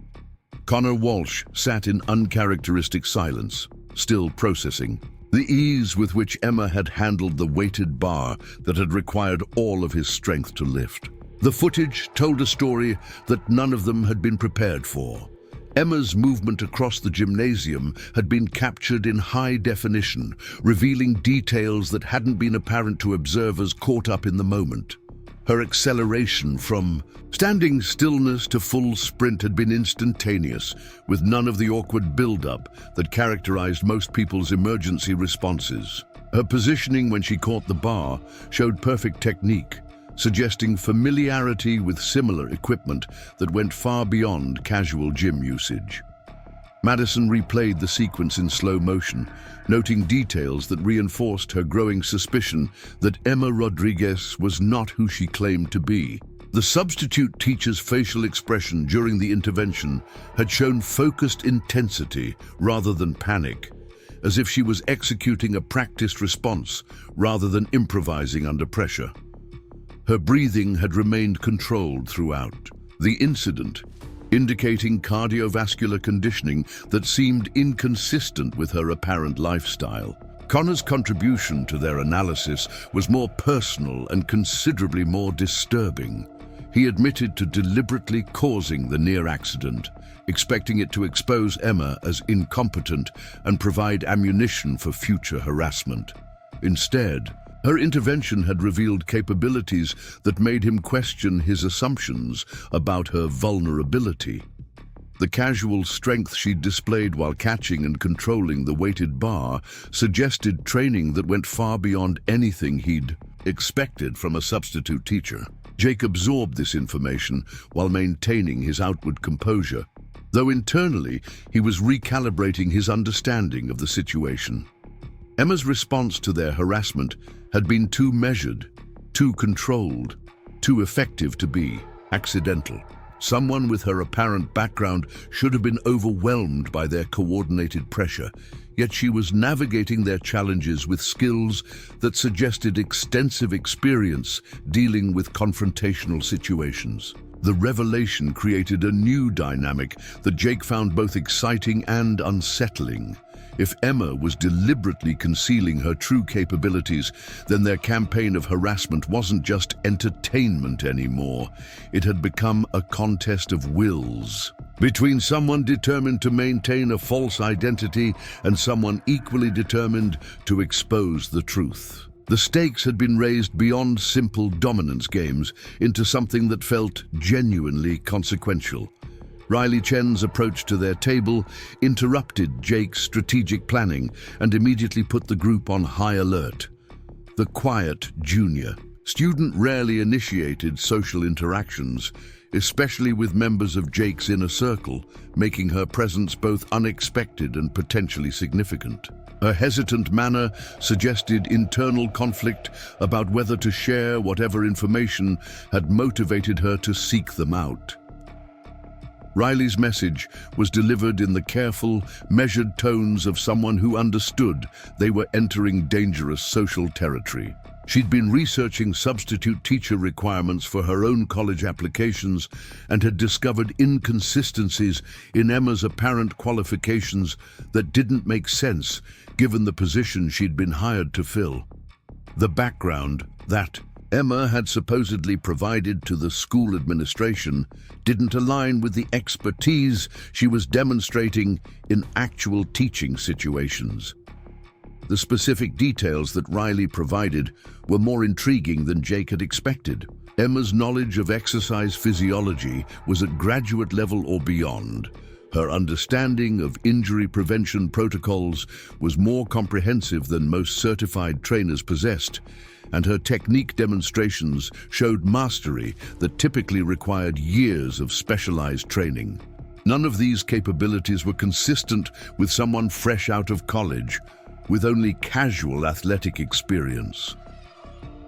Connor Walsh sat in uncharacteristic silence, still processing. The ease with which Emma had handled the weighted bar that had required all of his strength to lift. The footage told a story that none of them had been prepared for. Emma's movement across the gymnasium had been captured in high definition, revealing details that hadn't been apparent to observers caught up in the moment. Her acceleration from standing stillness to full sprint had been instantaneous, with none of the awkward build-up that characterized most people's emergency responses. Her positioning when she caught the bar showed perfect technique, suggesting familiarity with similar equipment that went far beyond casual gym usage. Madison replayed the sequence in slow motion, noting details that reinforced her growing suspicion that Emma Rodriguez was not who she claimed to be. The substitute teacher's facial expression during the intervention had shown focused intensity rather than panic, as if she was executing a practiced response rather than improvising under pressure. Her breathing had remained controlled throughout. The incident, indicating cardiovascular conditioning that seemed inconsistent with her apparent lifestyle. Connor's contribution to their analysis was more personal and considerably more disturbing. He admitted to deliberately causing the near accident, expecting it to expose Emma as incompetent and provide ammunition for future harassment. Instead, her intervention had revealed capabilities that made him question his assumptions about her vulnerability. The casual strength she'd displayed while catching and controlling the weighted bar suggested training that went far beyond anything he'd expected from a substitute teacher. Jake absorbed this information while maintaining his outward composure, though internally he was recalibrating his understanding of the situation. Emma's response to their harassment had been too measured, too controlled, too effective to be accidental. Someone with her apparent background should have been overwhelmed by their coordinated pressure, yet she was navigating their challenges with skills that suggested extensive experience dealing with confrontational situations. The revelation created a new dynamic that Jake found both exciting and unsettling. If Emma was deliberately concealing her true capabilities, then their campaign of harassment wasn't just entertainment anymore. It had become a contest of wills between someone determined to maintain a false identity and someone equally determined to expose the truth. The stakes had been raised beyond simple dominance games into something that felt genuinely consequential. Riley Chen's approach to their table interrupted Jake's strategic planning and immediately put the group on high alert. The quiet junior student rarely initiated social interactions, especially with members of Jake's inner circle, making her presence both unexpected and potentially significant. Her hesitant manner suggested internal conflict about whether to share whatever information had motivated her to seek them out. Riley's message was delivered in the careful, measured tones of someone who understood they were entering dangerous social territory. She'd been researching substitute teacher requirements for her own college applications and had discovered inconsistencies in Emma's apparent qualifications that didn't make sense given the position she'd been hired to fill. The background that Emma had supposedly provided to the school administration didn't align with the expertise she was demonstrating in actual teaching situations. The specific details that Riley provided were more intriguing than Jake had expected. Emma's knowledge of exercise physiology was at graduate level or beyond. Her understanding of injury prevention protocols was more comprehensive than most certified trainers possessed, and her technique demonstrations showed mastery that typically required years of specialized training. None of these capabilities were consistent with someone fresh out of college, with only casual athletic experience.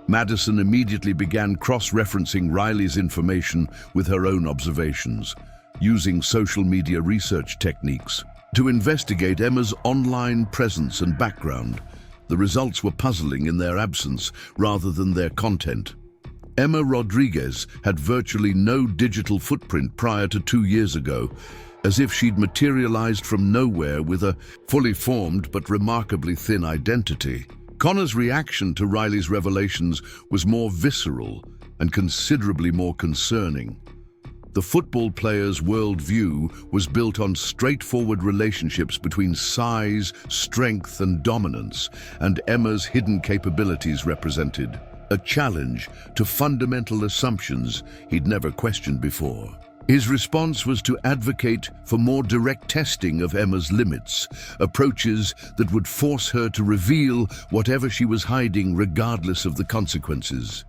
Madison immediately began cross-referencing Riley's information with her own observations, using social media research techniques to investigate Emma's online presence and background. The results were puzzling in their absence rather than their content. Emma Rodriguez had virtually no digital footprint prior to 2 years ago, as if she'd materialized from nowhere with a fully formed but remarkably thin identity. Connor's reaction to Riley's revelations was more visceral and considerably more concerning. The football player's worldview was built on straightforward relationships between size, strength, and dominance, and Emma's hidden capabilities represented a challenge to fundamental assumptions he'd never questioned before. His response was to advocate for more direct testing of Emma's limits, approaches that would force her to reveal whatever she was hiding regardless of the consequences.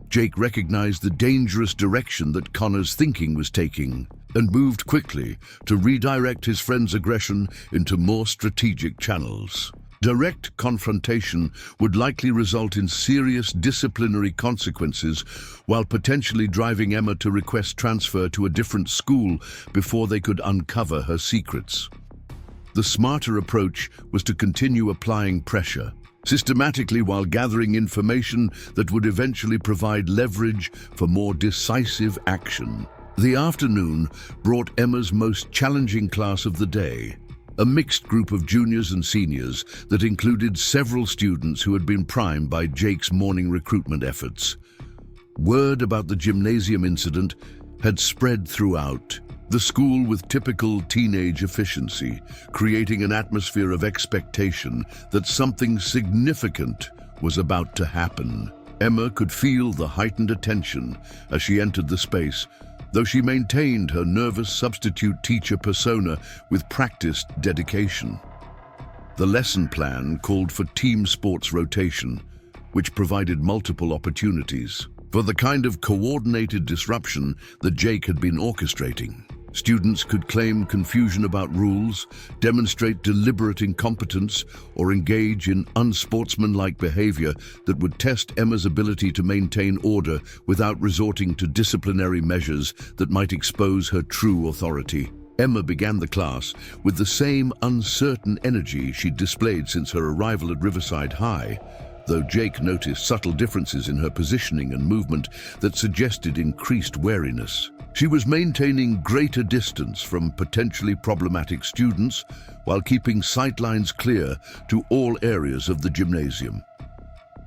Jake recognized the dangerous direction that Connor's thinking was taking and moved quickly to redirect his friend's aggression into more strategic channels. Direct confrontation would likely result in serious disciplinary consequences, while potentially driving Emma to request transfer to a different school before they could uncover her secrets. The smarter approach was to continue applying pressure, systematically, while gathering information that would eventually provide leverage for more decisive action. The afternoon brought Emma's most challenging class of the day, a mixed group of juniors and seniors that included several students who had been primed by Jake's morning recruitment efforts. Word about the gymnasium incident had spread throughout the school with typical teenage efficiency, creating an atmosphere of expectation that something significant was about to happen. Emma could feel the heightened attention as she entered the space, though she maintained her nervous substitute teacher persona with practiced dedication. The lesson plan called for team sports rotation, which provided multiple opportunities for the kind of coordinated disruption that Jake had been orchestrating. Students could claim confusion about rules, demonstrate deliberate incompetence, or engage in unsportsmanlike behavior that would test Emma's ability to maintain order without resorting to disciplinary measures that might expose her true authority. Emma began the class with the same uncertain energy she'd displayed since her arrival at Riverside High, though Jake noticed subtle differences in her positioning and movement that suggested increased wariness. She was maintaining greater distance from potentially problematic students while keeping sightlines clear to all areas of the gymnasium.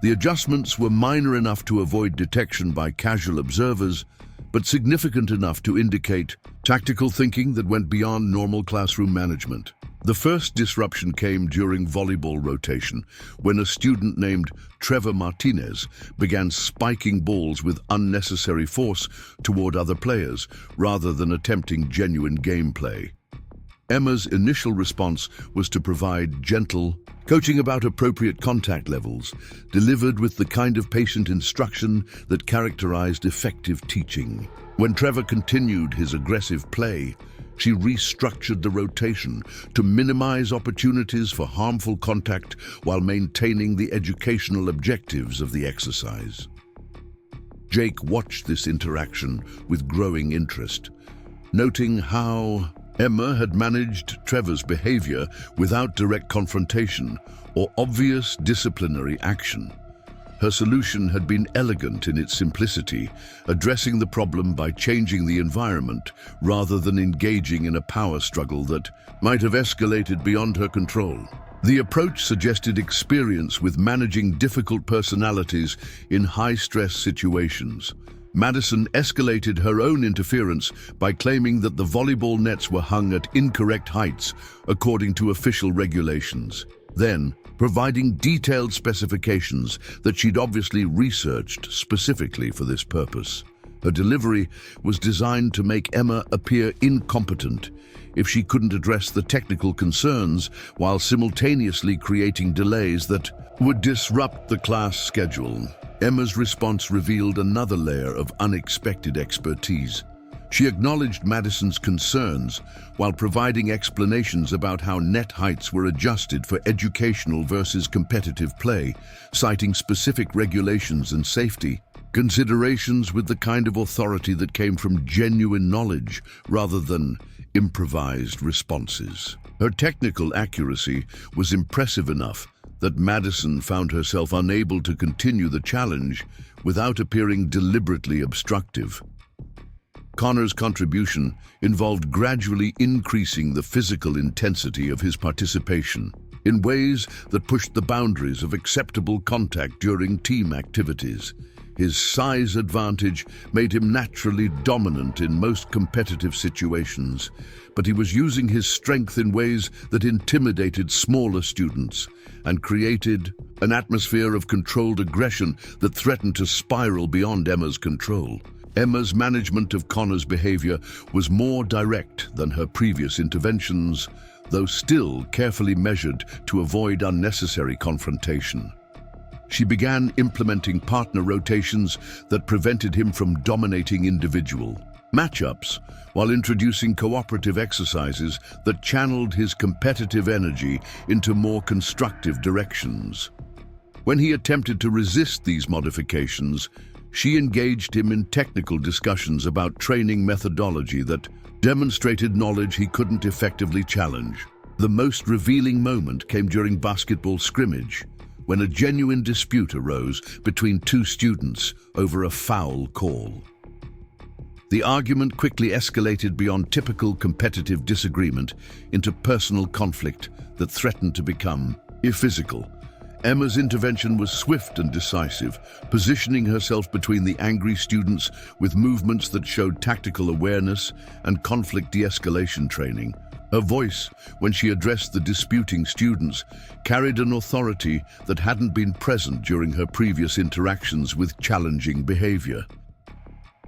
The adjustments were minor enough to avoid detection by casual observers, but significant enough to indicate tactical thinking that went beyond normal classroom management. The first disruption came during volleyball rotation, when a student named Trevor Martinez began spiking balls with unnecessary force toward other players, rather than attempting genuine gameplay. Emma's initial response was to provide gentle coaching about appropriate contact levels, delivered with the kind of patient instruction that characterized effective teaching. When Trevor continued his aggressive play, she restructured the rotation to minimize opportunities for harmful contact while maintaining the educational objectives of the exercise. Jake watched this interaction with growing interest, noting how Emma had managed Trevor's behavior without direct confrontation or obvious disciplinary action. Her solution had been elegant in its simplicity, addressing the problem by changing the environment rather than engaging in a power struggle that might have escalated beyond her control. The approach suggested experience with managing difficult personalities in high-stress situations. Madison escalated her own interference by claiming that the volleyball nets were hung at incorrect heights according to official regulations. Then, providing detailed specifications that she'd obviously researched specifically for this purpose. Her delivery was designed to make Emma appear incompetent if she couldn't address the technical concerns while simultaneously creating delays that would disrupt the class schedule. Emma's response revealed another layer of unexpected expertise. She acknowledged Madison's concerns while providing explanations about how net heights were adjusted for educational versus competitive play, citing specific regulations and safety considerations with the kind of authority that came from genuine knowledge rather than improvised responses. Her technical accuracy was impressive enough that Madison found herself unable to continue the challenge without appearing deliberately obstructive. Connor's contribution involved gradually increasing the physical intensity of his participation in ways that pushed the boundaries of acceptable contact during team activities. His size advantage made him naturally dominant in most competitive situations, but he was using his strength in ways that intimidated smaller students and created an atmosphere of controlled aggression that threatened to spiral beyond Emma's control. Emma's management of Connor's behavior was more direct than her previous interventions, though still carefully measured to avoid unnecessary confrontation. She began implementing partner rotations that prevented him from dominating individual matchups, while introducing cooperative exercises that channeled his competitive energy into more constructive directions. When he attempted to resist these modifications, she engaged him in technical discussions about training methodology that demonstrated knowledge he couldn't effectively challenge. The most revealing moment came during basketball scrimmage, when a genuine dispute arose between two students over a foul call. The argument quickly escalated beyond typical competitive disagreement into personal conflict that threatened to become physical. Emma's intervention was swift and decisive, positioning herself between the angry students with movements that showed tactical awareness and conflict de-escalation training. Her voice, when she addressed the disputing students, carried an authority that hadn't been present during her previous interactions with challenging behavior.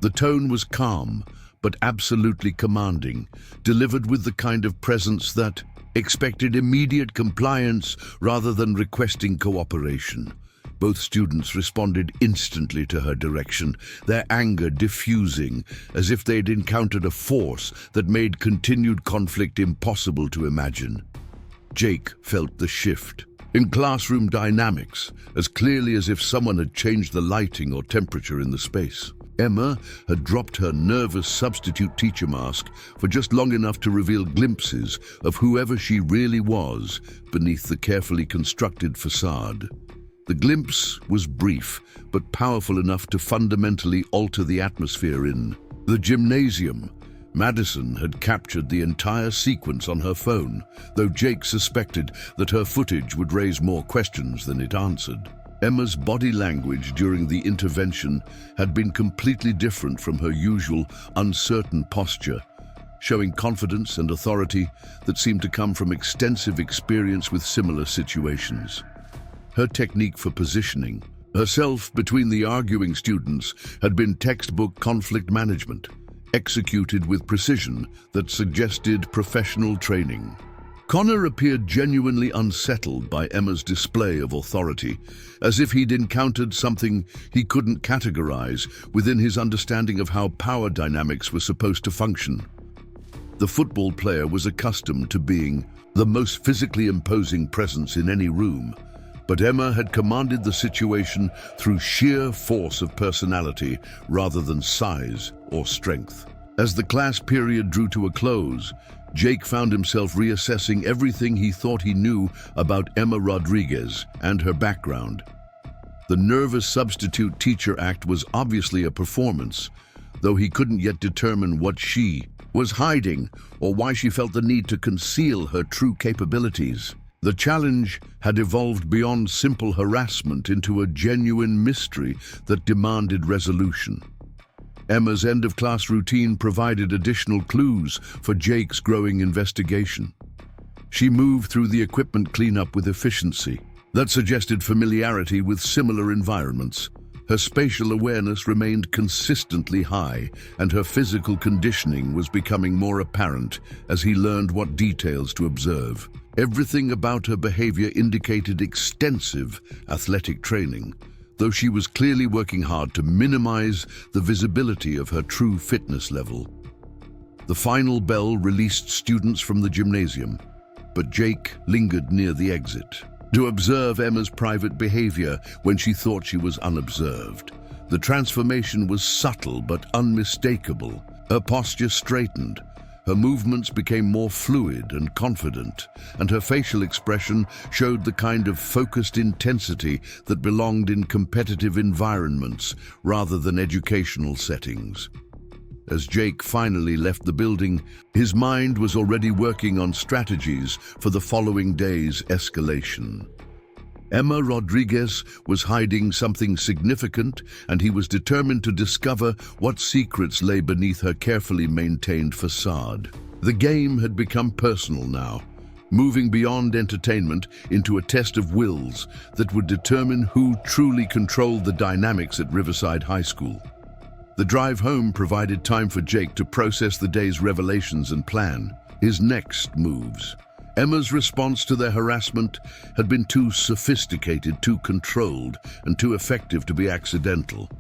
The tone was calm, but absolutely commanding, delivered with the kind of presence that expected immediate compliance rather than requesting cooperation. Both students responded instantly to her direction, their anger diffusing as if they'd encountered a force that made continued conflict impossible to imagine. Jake felt the shift in classroom dynamics as clearly as if someone had changed the lighting or temperature in the space. Emma had dropped her nervous substitute teacher mask for just long enough to reveal glimpses of whoever she really was beneath the carefully constructed facade. The glimpse was brief, but powerful enough to fundamentally alter the atmosphere in the gymnasium. Madison had captured the entire sequence on her phone, though Jake suspected that her footage would raise more questions than it answered. Emma's body language during the intervention had been completely different from her usual uncertain posture, showing confidence and authority that seemed to come from extensive experience with similar situations. Her technique for positioning herself between the arguing students had been textbook conflict management, executed with precision that suggested professional training. Connor appeared genuinely unsettled by Emma's display of authority, as if he'd encountered something he couldn't categorize within his understanding of how power dynamics were supposed to function. The football player was accustomed to being the most physically imposing presence in any room, but Emma had commanded the situation through sheer force of personality rather than size or strength. As the class period drew to a close, Jake found himself reassessing everything he thought he knew about Emma Rodriguez and her background. The nervous substitute teacher act was obviously a performance, though he couldn't yet determine what she was hiding or why she felt the need to conceal her true capabilities. The challenge had evolved beyond simple harassment into a genuine mystery that demanded resolution. Emma's end-of-class routine provided additional clues for Jake's growing investigation. She moved through the equipment cleanup with efficiency that suggested familiarity with similar environments. Her spatial awareness remained consistently high, and her physical conditioning was becoming more apparent as he learned what details to observe. Everything about her behavior indicated extensive athletic training, though she was clearly working hard to minimize the visibility of her true fitness level. The final bell released students from the gymnasium, but Jake lingered near the exit to observe Emma's private behavior when she thought she was unobserved. The transformation was subtle but unmistakable. Her posture straightened, her movements became more fluid and confident, and her facial expression showed the kind of focused intensity that belonged in competitive environments rather than educational settings. As Jake finally left the building, his mind was already working on strategies for the following day's escalation. Emma Rodriguez was hiding something significant, and he was determined to discover what secrets lay beneath her carefully maintained facade. The game had become personal now, moving beyond entertainment into a test of wills that would determine who truly controlled the dynamics at Riverside High School. The drive home provided time for Jake to process the day's revelations and plan his next moves. Emma's response to their harassment had been too sophisticated, too controlled, and too effective to be accidental.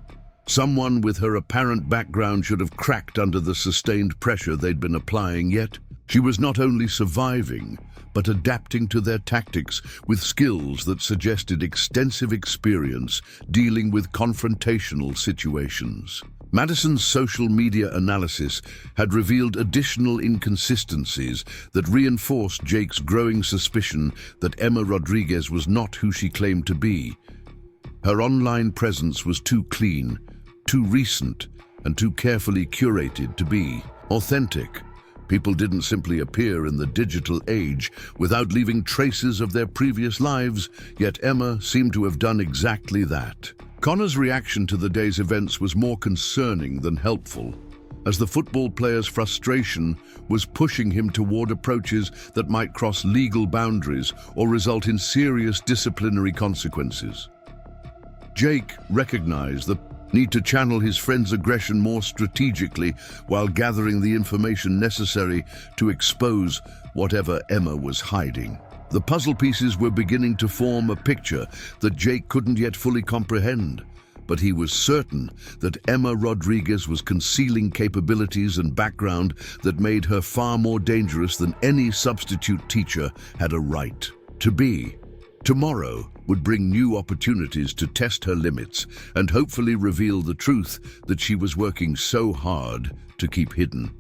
Someone with her apparent background should have cracked under the sustained pressure they'd been applying, yet she was not only surviving, but adapting to their tactics with skills that suggested extensive experience dealing with confrontational situations. Madison's social media analysis had revealed additional inconsistencies that reinforced Jake's growing suspicion that Emma Rodriguez was not who she claimed to be. Her online presence was too clean, too recent, and too carefully curated to be authentic. People didn't simply appear in the digital age without leaving traces of their previous lives, yet Emma seemed to have done exactly that. Connor's reaction to the day's events was more concerning than helpful, as the football player's frustration was pushing him toward approaches that might cross legal boundaries or result in serious disciplinary consequences. Jake recognized the need to channel his friend's aggression more strategically while gathering the information necessary to expose whatever Emma was hiding. The puzzle pieces were beginning to form a picture that Jake couldn't yet fully comprehend, but he was certain that Emma Rodriguez was concealing capabilities and background that made her far more dangerous than any substitute teacher had a right to be. Tomorrow would bring new opportunities to test her limits and hopefully reveal the truth that she was working so hard to keep hidden.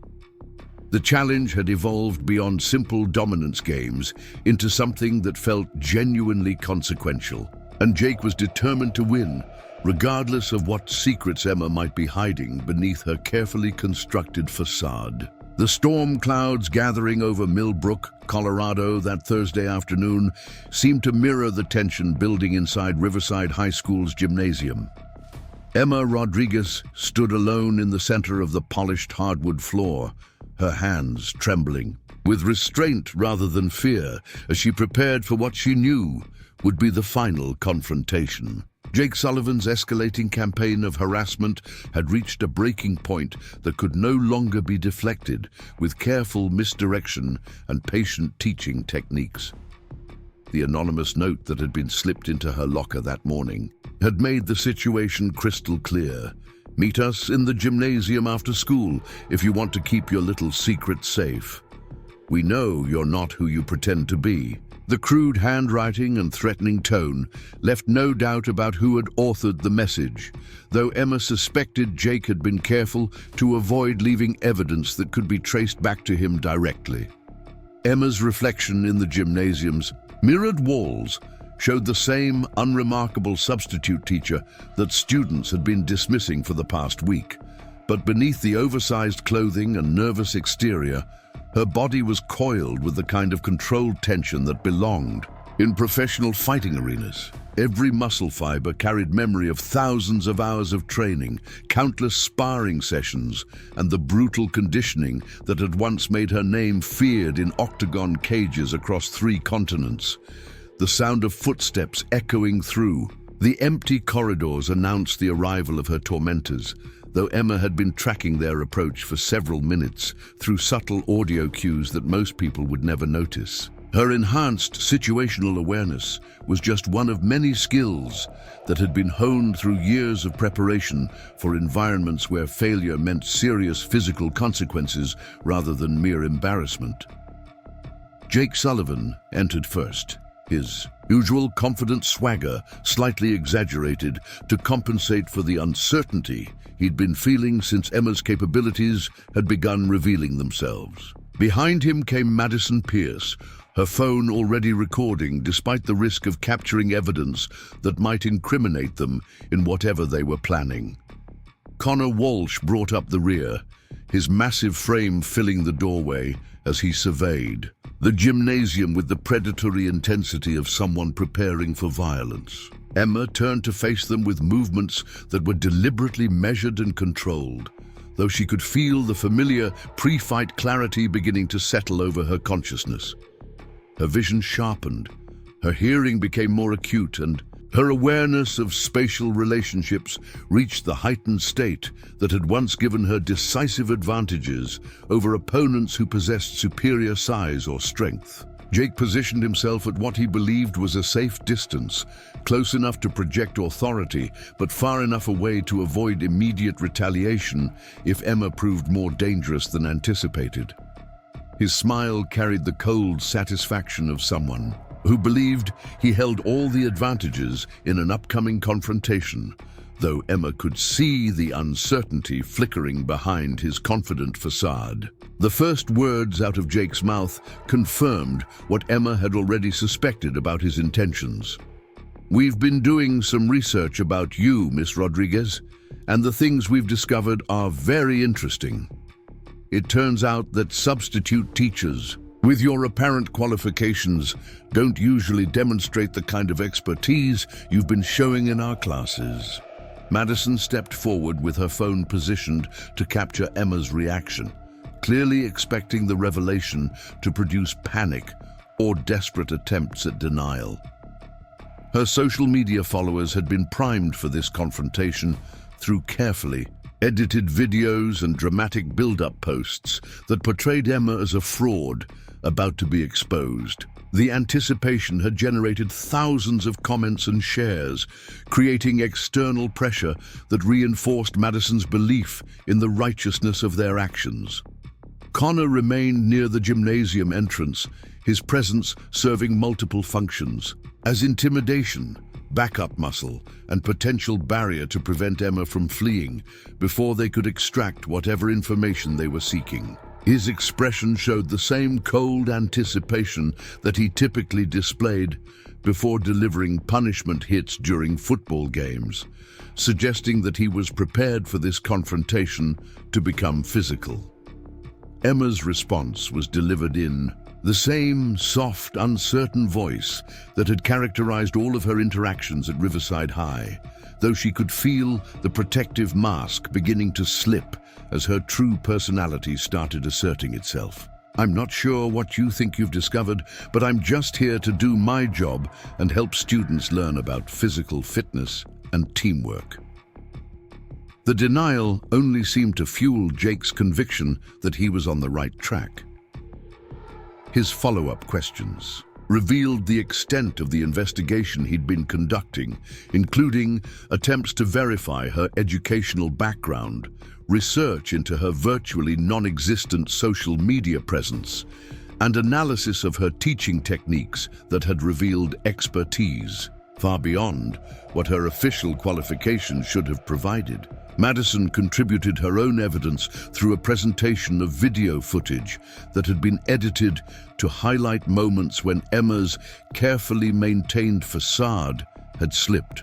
The challenge had evolved beyond simple dominance games into something that felt genuinely consequential, and Jake was determined to win, regardless of what secrets Emma might be hiding beneath her carefully constructed facade. The storm clouds gathering over Millbrook, Colorado that Thursday afternoon seemed to mirror the tension building inside Riverside High School's gymnasium. Emma Rodriguez stood alone in the center of the polished hardwood floor, her hands trembling, with restraint rather than fear, as she prepared for what she knew would be the final confrontation. Jake Sullivan's escalating campaign of harassment had reached a breaking point that could no longer be deflected with careful misdirection and patient teaching techniques. The anonymous note that had been slipped into her locker that morning had made the situation crystal clear. "Meet us in the gymnasium after school if you want to keep your little secret safe. We know you're not who you pretend to be." The crude handwriting and threatening tone left no doubt about who had authored the message, though Emma suspected Jake had been careful to avoid leaving evidence that could be traced back to him directly. Emma's reflection in the gymnasium's mirrored walls showed the same unremarkable substitute teacher that students had been dismissing for the past week. But beneath the oversized clothing and nervous exterior, her body was coiled with the kind of controlled tension that belonged in professional fighting arenas. Every muscle fiber carried memory of thousands of hours of training, countless sparring sessions, and the brutal conditioning that had once made her name feared in octagon cages across 3 continents. The sound of footsteps echoing through the empty corridors announced the arrival of her tormentors, though Emma had been tracking their approach for several minutes through subtle audio cues that most people would never notice. Her enhanced situational awareness was just one of many skills that had been honed through years of preparation for environments where failure meant serious physical consequences rather than mere embarrassment. Jake Sullivan entered first, his usual confident swagger slightly exaggerated to compensate for the uncertainty he'd been feeling since Emma's capabilities had begun revealing themselves. Behind him came Madison Pierce, her phone already recording despite the risk of capturing evidence that might incriminate them in whatever they were planning. Connor Walsh brought up the rear, his massive frame filling the doorway as he surveyed the gymnasium with the predatory intensity of someone preparing for violence. Emma turned to face them with movements that were deliberately measured and controlled, though she could feel the familiar pre-fight clarity beginning to settle over her consciousness. Her vision sharpened, her hearing became more acute, and her awareness of spatial relationships reached the heightened state that had once given her decisive advantages over opponents who possessed superior size or strength. Jake positioned himself at what he believed was a safe distance, close enough to project authority, but far enough away to avoid immediate retaliation if Emma proved more dangerous than anticipated. His smile carried the cold satisfaction of someone who believed he held all the advantages in an upcoming confrontation, though Emma could see the uncertainty flickering behind his confident facade. The first words out of Jake's mouth confirmed what Emma had already suspected about his intentions. "We've been doing some research about you, Miss Rodriguez, and the things we've discovered are very interesting. It turns out that substitute teachers, with your apparent qualifications, don't usually demonstrate the kind of expertise you've been showing in our classes." Madison stepped forward with her phone positioned to capture Emma's reaction, clearly expecting the revelation to produce panic or desperate attempts at denial. Her social media followers had been primed for this confrontation through carefully edited videos and dramatic build-up posts that portrayed Emma as a fraud about to be exposed. The anticipation had generated thousands of comments and shares, creating external pressure that reinforced Madison's belief in the righteousness of their actions. Connor remained near the gymnasium entrance, his presence serving multiple functions as intimidation, backup muscle, and potential barrier to prevent Emma from fleeing before they could extract whatever information they were seeking. His expression showed the same cold anticipation that he typically displayed before delivering punishment hits during football games, suggesting that he was prepared for this confrontation to become physical. Emma's response was delivered in the same soft, uncertain voice that had characterized all of her interactions at Riverside High, though she could feel the protective mask beginning to slip as her true personality started asserting itself. "I'm not sure what you think you've discovered, but I'm just here to do my job and help students learn about physical fitness and teamwork." The denial only seemed to fuel Jake's conviction that he was on the right track. His follow-up questions revealed the extent of the investigation he'd been conducting, including attempts to verify her educational background, research into her virtually non-existent social media presence, and analysis of her teaching techniques that had revealed expertise far beyond what her official qualifications should have provided. Madison contributed her own evidence through a presentation of video footage that had been edited to highlight moments when Emma's carefully maintained facade had slipped.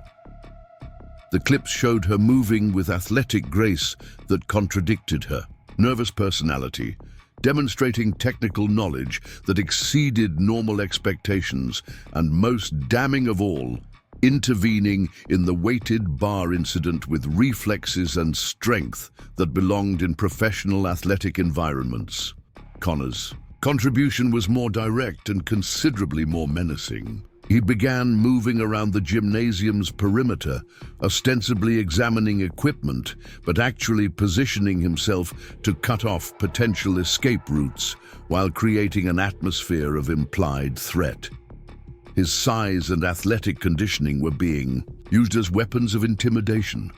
The clips showed her moving with athletic grace that contradicted her nervous personality, demonstrating technical knowledge that exceeded normal expectations, and most damning of all, intervening in the weighted bar incident with reflexes and strength that belonged in professional athletic environments. Connor's contribution was more direct and considerably more menacing. He began moving around the gymnasium's perimeter, ostensibly examining equipment, but actually positioning himself to cut off potential escape routes while creating an atmosphere of implied threat. His size and athletic conditioning were being used as weapons of intimidation,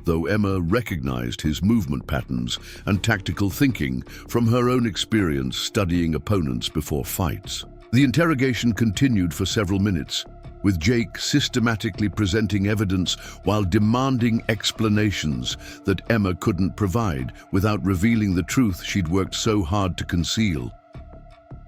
though Emma recognized his movement patterns and tactical thinking from her own experience studying opponents before fights. The interrogation continued for several minutes, with Jake systematically presenting evidence while demanding explanations that Emma couldn't provide without revealing the truth she'd worked so hard to conceal.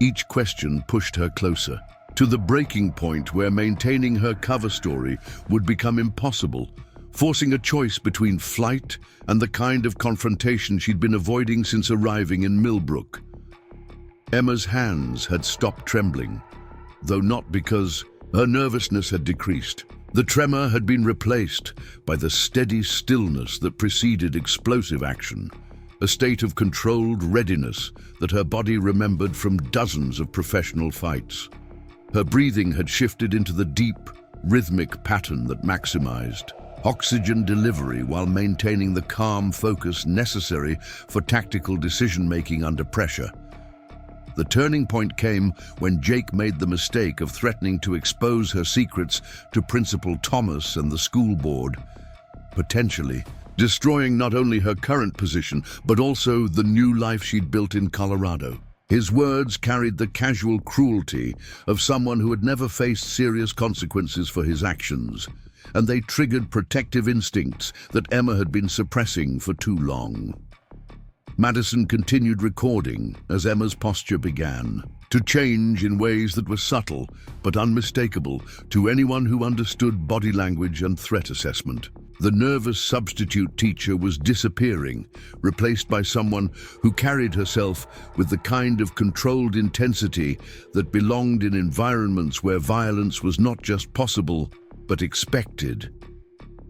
Each question pushed her closer, to the breaking point where maintaining her cover story would become impossible, forcing a choice between flight and the kind of confrontation she'd been avoiding since arriving in Millbrook. Emma's hands had stopped trembling, though not because her nervousness had decreased. The tremor had been replaced by the steady stillness that preceded explosive action, a state of controlled readiness that her body remembered from dozens of professional fights. Her breathing had shifted into the deep, rhythmic pattern that maximized oxygen delivery while maintaining the calm focus necessary for tactical decision-making under pressure. The turning point came when Jake made the mistake of threatening to expose her secrets to Principal Thomas and the school board, potentially destroying not only her current position, but also the new life she'd built in Colorado. His words carried the casual cruelty of someone who had never faced serious consequences for his actions, and they triggered protective instincts that Emma had been suppressing for too long. Madison continued recording as Emma's posture began to change in ways that were subtle but unmistakable to anyone who understood body language and threat assessment. The nervous substitute teacher was disappearing, replaced by someone who carried herself with the kind of controlled intensity that belonged in environments where violence was not just possible, but expected.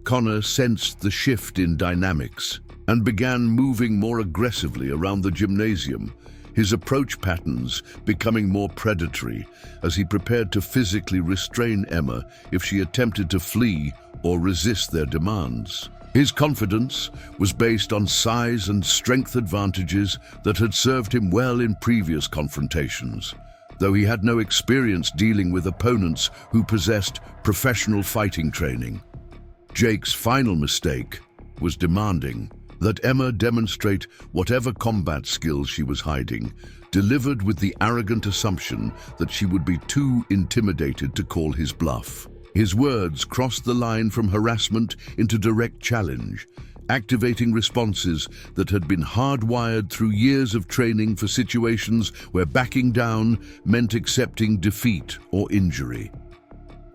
Connor sensed the shift in dynamics and began moving more aggressively around the gymnasium, his approach patterns becoming more predatory as he prepared to physically restrain Emma if she attempted to flee or resist their demands. His confidence was based on size and strength advantages that had served him well in previous confrontations, though he had no experience dealing with opponents who possessed professional fighting training. Jake's final mistake was demanding that Emma demonstrate whatever combat skills she was hiding, delivered with the arrogant assumption that she would be too intimidated to call his bluff. His words crossed the line from harassment into direct challenge, activating responses that had been hardwired through years of training for situations where backing down meant accepting defeat or injury.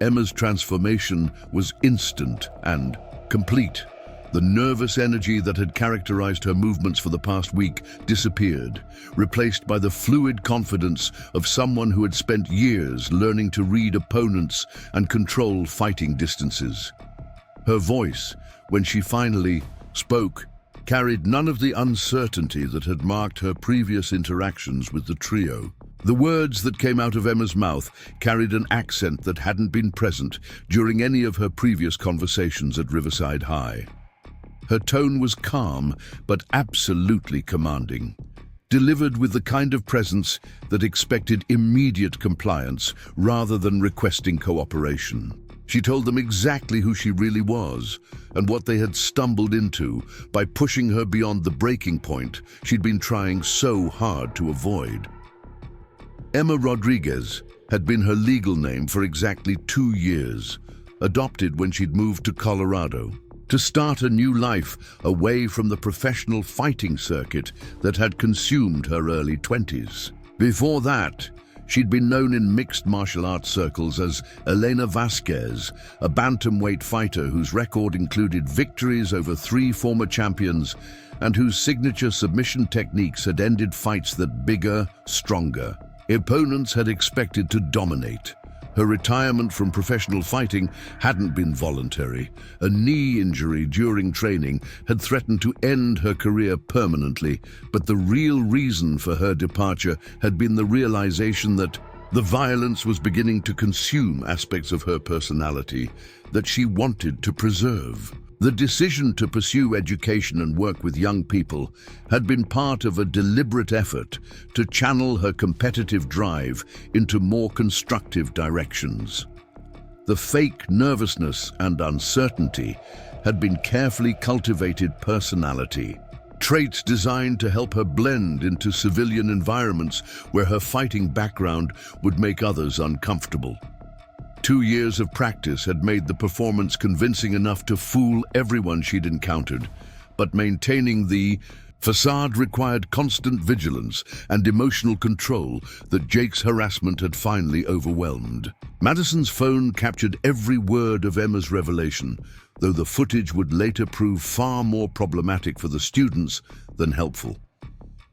Emma's transformation was instant and complete. The nervous energy that had characterized her movements for the past week disappeared, replaced by the fluid confidence of someone who had spent years learning to read opponents and control fighting distances. Her voice, when she finally spoke, carried none of the uncertainty that had marked her previous interactions with the trio. The words that came out of Emma's mouth carried an accent that hadn't been present during any of her previous conversations at Riverside High. Her tone was calm, but absolutely commanding, delivered with the kind of presence that expected immediate compliance rather than requesting cooperation. She told them exactly who she really was and what they had stumbled into by pushing her beyond the breaking point she'd been trying so hard to avoid. Emma Rodriguez had been her legal name for exactly 2 years, adopted when she'd moved to Colorado, to start a new life away from the professional fighting circuit that had consumed her early 20s. Before that, she'd been known in mixed martial arts circles as Elena Vasquez, a bantamweight fighter whose record included victories over 3 former champions and whose signature submission techniques had ended fights that bigger, stronger opponents had expected to dominate. Her retirement from professional fighting hadn't been voluntary. A knee injury during training had threatened to end her career permanently, but the real reason for her departure had been the realization that The violence was beginning to consume aspects of her personality that she wanted to preserve. The decision to pursue education and work with young people had been part of a deliberate effort to channel her competitive drive into more constructive directions. The fake nervousness and uncertainty had been carefully cultivated personality, traits designed to help her blend into civilian environments where her fighting background would make others uncomfortable. 2 years of practice had made the performance convincing enough to fool everyone she'd encountered, but maintaining the facade required constant vigilance and emotional control that Jake's harassment had finally overwhelmed. Madison's phone captured every word of Emma's revelation, though the footage would later prove far more problematic for the students than helpful.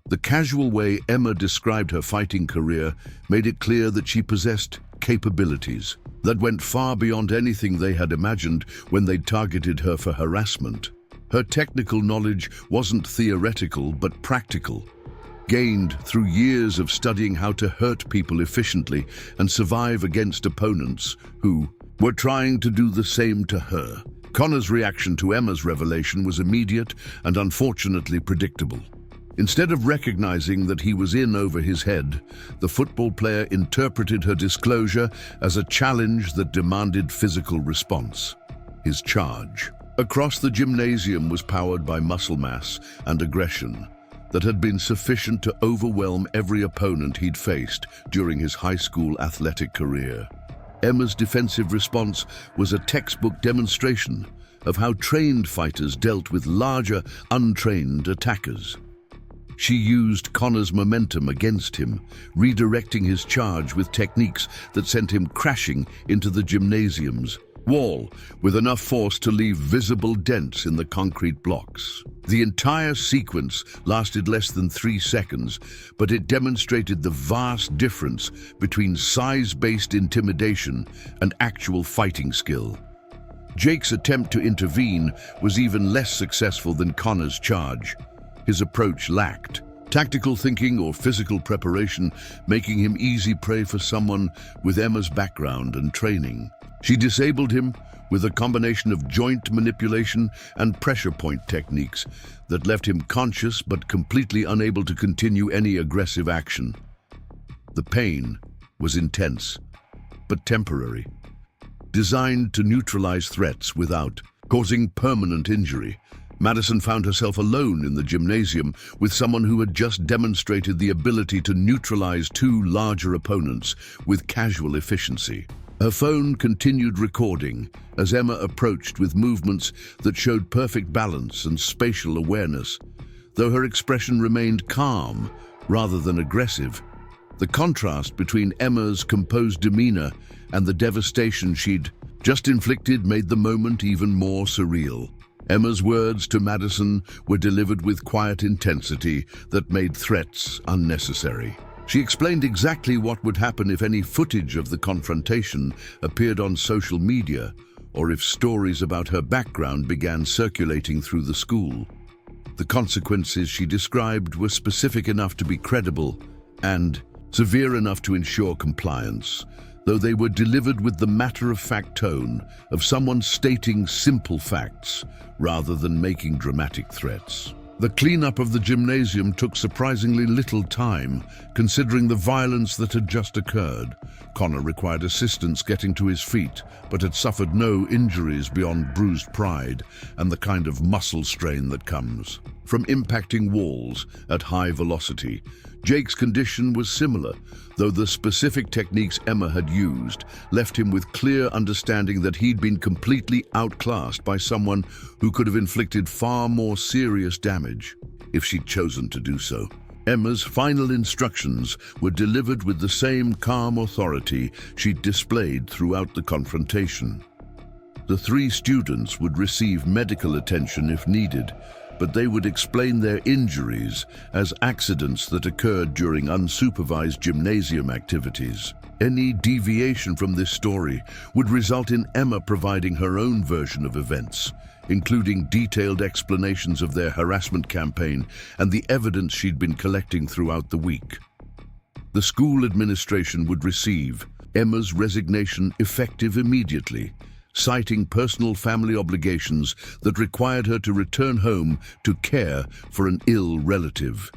The casual way Emma described her fighting career made it clear that she possessed capabilities that went far beyond anything they had imagined when they targeted her for harassment. Her technical knowledge wasn't theoretical but practical, gained through years of studying how to hurt people efficiently and survive against opponents who were trying to do the same to her. Connor's reaction to Emma's revelation was immediate and unfortunately predictable. Instead of recognizing that he was in over his head, the football player interpreted her disclosure as a challenge that demanded physical response. His charge across the gymnasium was powered by muscle mass and aggression that had been sufficient to overwhelm every opponent he'd faced during his high school athletic career. Emma's defensive response was a textbook demonstration of how trained fighters dealt with larger, untrained attackers. She used Connor's momentum against him, redirecting his charge with techniques that sent him crashing into the gymnasium's wall with enough force to leave visible dents in the concrete blocks. The entire sequence lasted less than 3 seconds, but it demonstrated the vast difference between size-based intimidation and actual fighting skill. Jake's attempt to intervene was even less successful than Connor's charge. His approach lacked tactical thinking or physical preparation, making him easy prey for someone with Emma's background and training. She disabled him with a combination of joint manipulation and pressure point techniques that left him conscious but completely unable to continue any aggressive action. The pain was intense, but temporary, designed to neutralize threats without causing permanent injury. Madison found herself alone in the gymnasium with someone who had just demonstrated the ability to neutralize 2 larger opponents with casual efficiency. Her phone continued recording as Emma approached with movements that showed perfect balance and spatial awareness, though her expression remained calm rather than aggressive. The contrast between Emma's composed demeanor and the devastation she'd just inflicted made the moment even more surreal. Emma's words to Madison were delivered with quiet intensity that made threats unnecessary. She explained exactly what would happen if any footage of the confrontation appeared on social media or if stories about her background began circulating through the school. The consequences she described were specific enough to be credible and severe enough to ensure compliance, though they were delivered with the matter-of-fact tone of someone stating simple facts rather than making dramatic threats. The cleanup of the gymnasium took surprisingly little time, considering the violence that had just occurred. Connor required assistance getting to his feet, but had suffered no injuries beyond bruised pride and the kind of muscle strain that comes from impacting walls at high velocity. Jake's condition was similar, though the specific techniques Emma had used left him with clear understanding that he'd been completely outclassed by someone who could have inflicted far more serious damage if she'd chosen to do so. Emma's final instructions were delivered with the same calm authority she'd displayed throughout the confrontation. The 3 students would receive medical attention if needed, but they would explain their injuries as accidents that occurred during unsupervised gymnasium activities. Any deviation from this story would result in Emma providing her own version of events, including detailed explanations of their harassment campaign and the evidence she'd been collecting throughout the week. The school administration would receive Emma's resignation effective immediately, citing personal family obligations that required her to return home to care for an ill relative.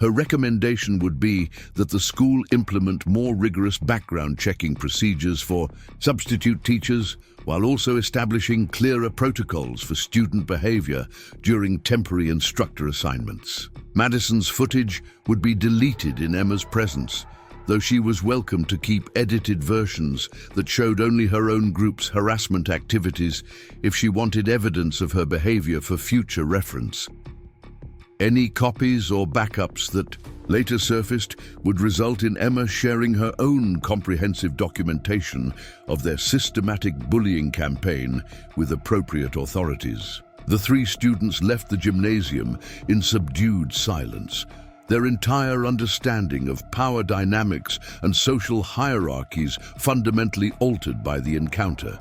Her recommendation would be that the school implement more rigorous background checking procedures for substitute teachers, while also establishing clearer protocols for student behavior during temporary instructor assignments. Madison's footage would be deleted in Emma's presence, though she was welcome to keep edited versions that showed only her own group's harassment activities if she wanted evidence of her behavior for future reference. Any copies or backups that later surfaced would result in Emma sharing her own comprehensive documentation of their systematic bullying campaign with appropriate authorities. The three students left the gymnasium in subdued silence, their entire understanding of power dynamics and social hierarchies fundamentally altered by the encounter.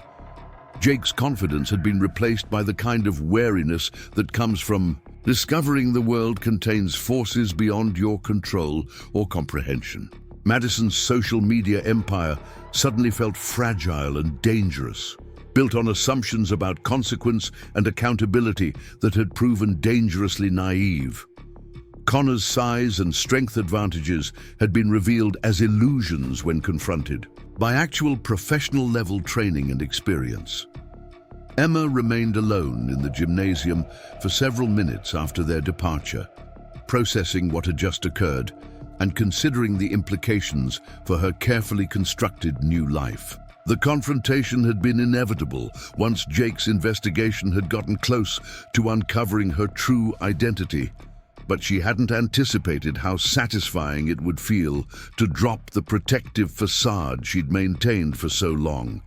Jake's confidence had been replaced by the kind of wariness that comes from discovering the world contains forces beyond your control or comprehension. Madison's social media empire suddenly felt fragile and dangerous, built on assumptions about consequence and accountability that had proven dangerously naive. Connor's size and strength advantages had been revealed as illusions when confronted by actual professional-level training and experience. Emma remained alone in the gymnasium for several minutes after their departure, processing what had just occurred and considering the implications for her carefully constructed new life. The confrontation had been inevitable once Jake's investigation had gotten close to uncovering her true identity, but she hadn't anticipated how satisfying it would feel to drop the protective facade she'd maintained for so long.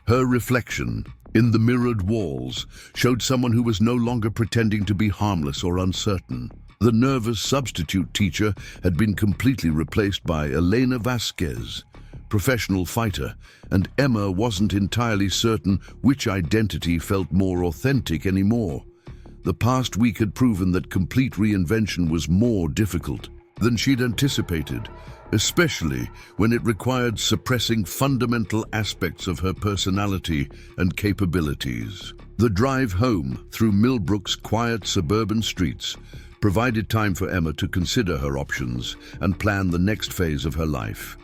Her reflection in the mirrored walls showed someone who was no longer pretending to be harmless or uncertain. The nervous substitute teacher had been completely replaced by Elena Vasquez, professional fighter, and Emma wasn't entirely certain which identity felt more authentic anymore. The past week had proven that complete reinvention was more difficult than she'd anticipated, especially when it required suppressing fundamental aspects of her personality and capabilities. The drive home through Millbrook's quiet suburban streets provided time for Emma to consider her options and plan the next phase of her life.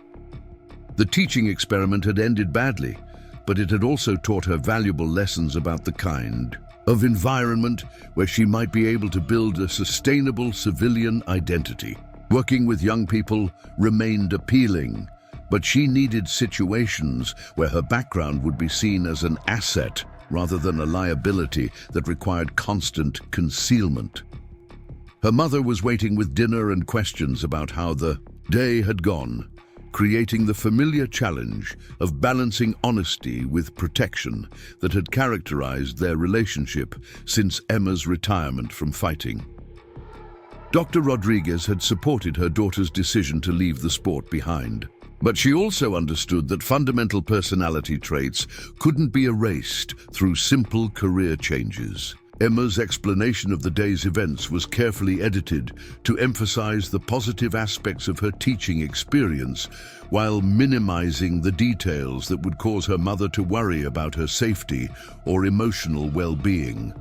The teaching experiment had ended badly, but it had also taught her valuable lessons about the kind of environment where she might be able to build a sustainable civilian identity. Working with young people remained appealing, but she needed situations where her background would be seen as an asset rather than a liability that required constant concealment. Her mother was waiting with dinner and questions about how the day had gone, creating the familiar challenge of balancing honesty with protection that had characterized their relationship since Emma's retirement from fighting. Dr. Rodriguez had supported her daughter's decision to leave the sport behind, but she also understood that fundamental personality traits couldn't be erased through simple career changes. Emma's explanation of the day's events was carefully edited to emphasize the positive aspects of her teaching experience while minimizing the details that would cause her mother to worry about her safety or emotional well-being.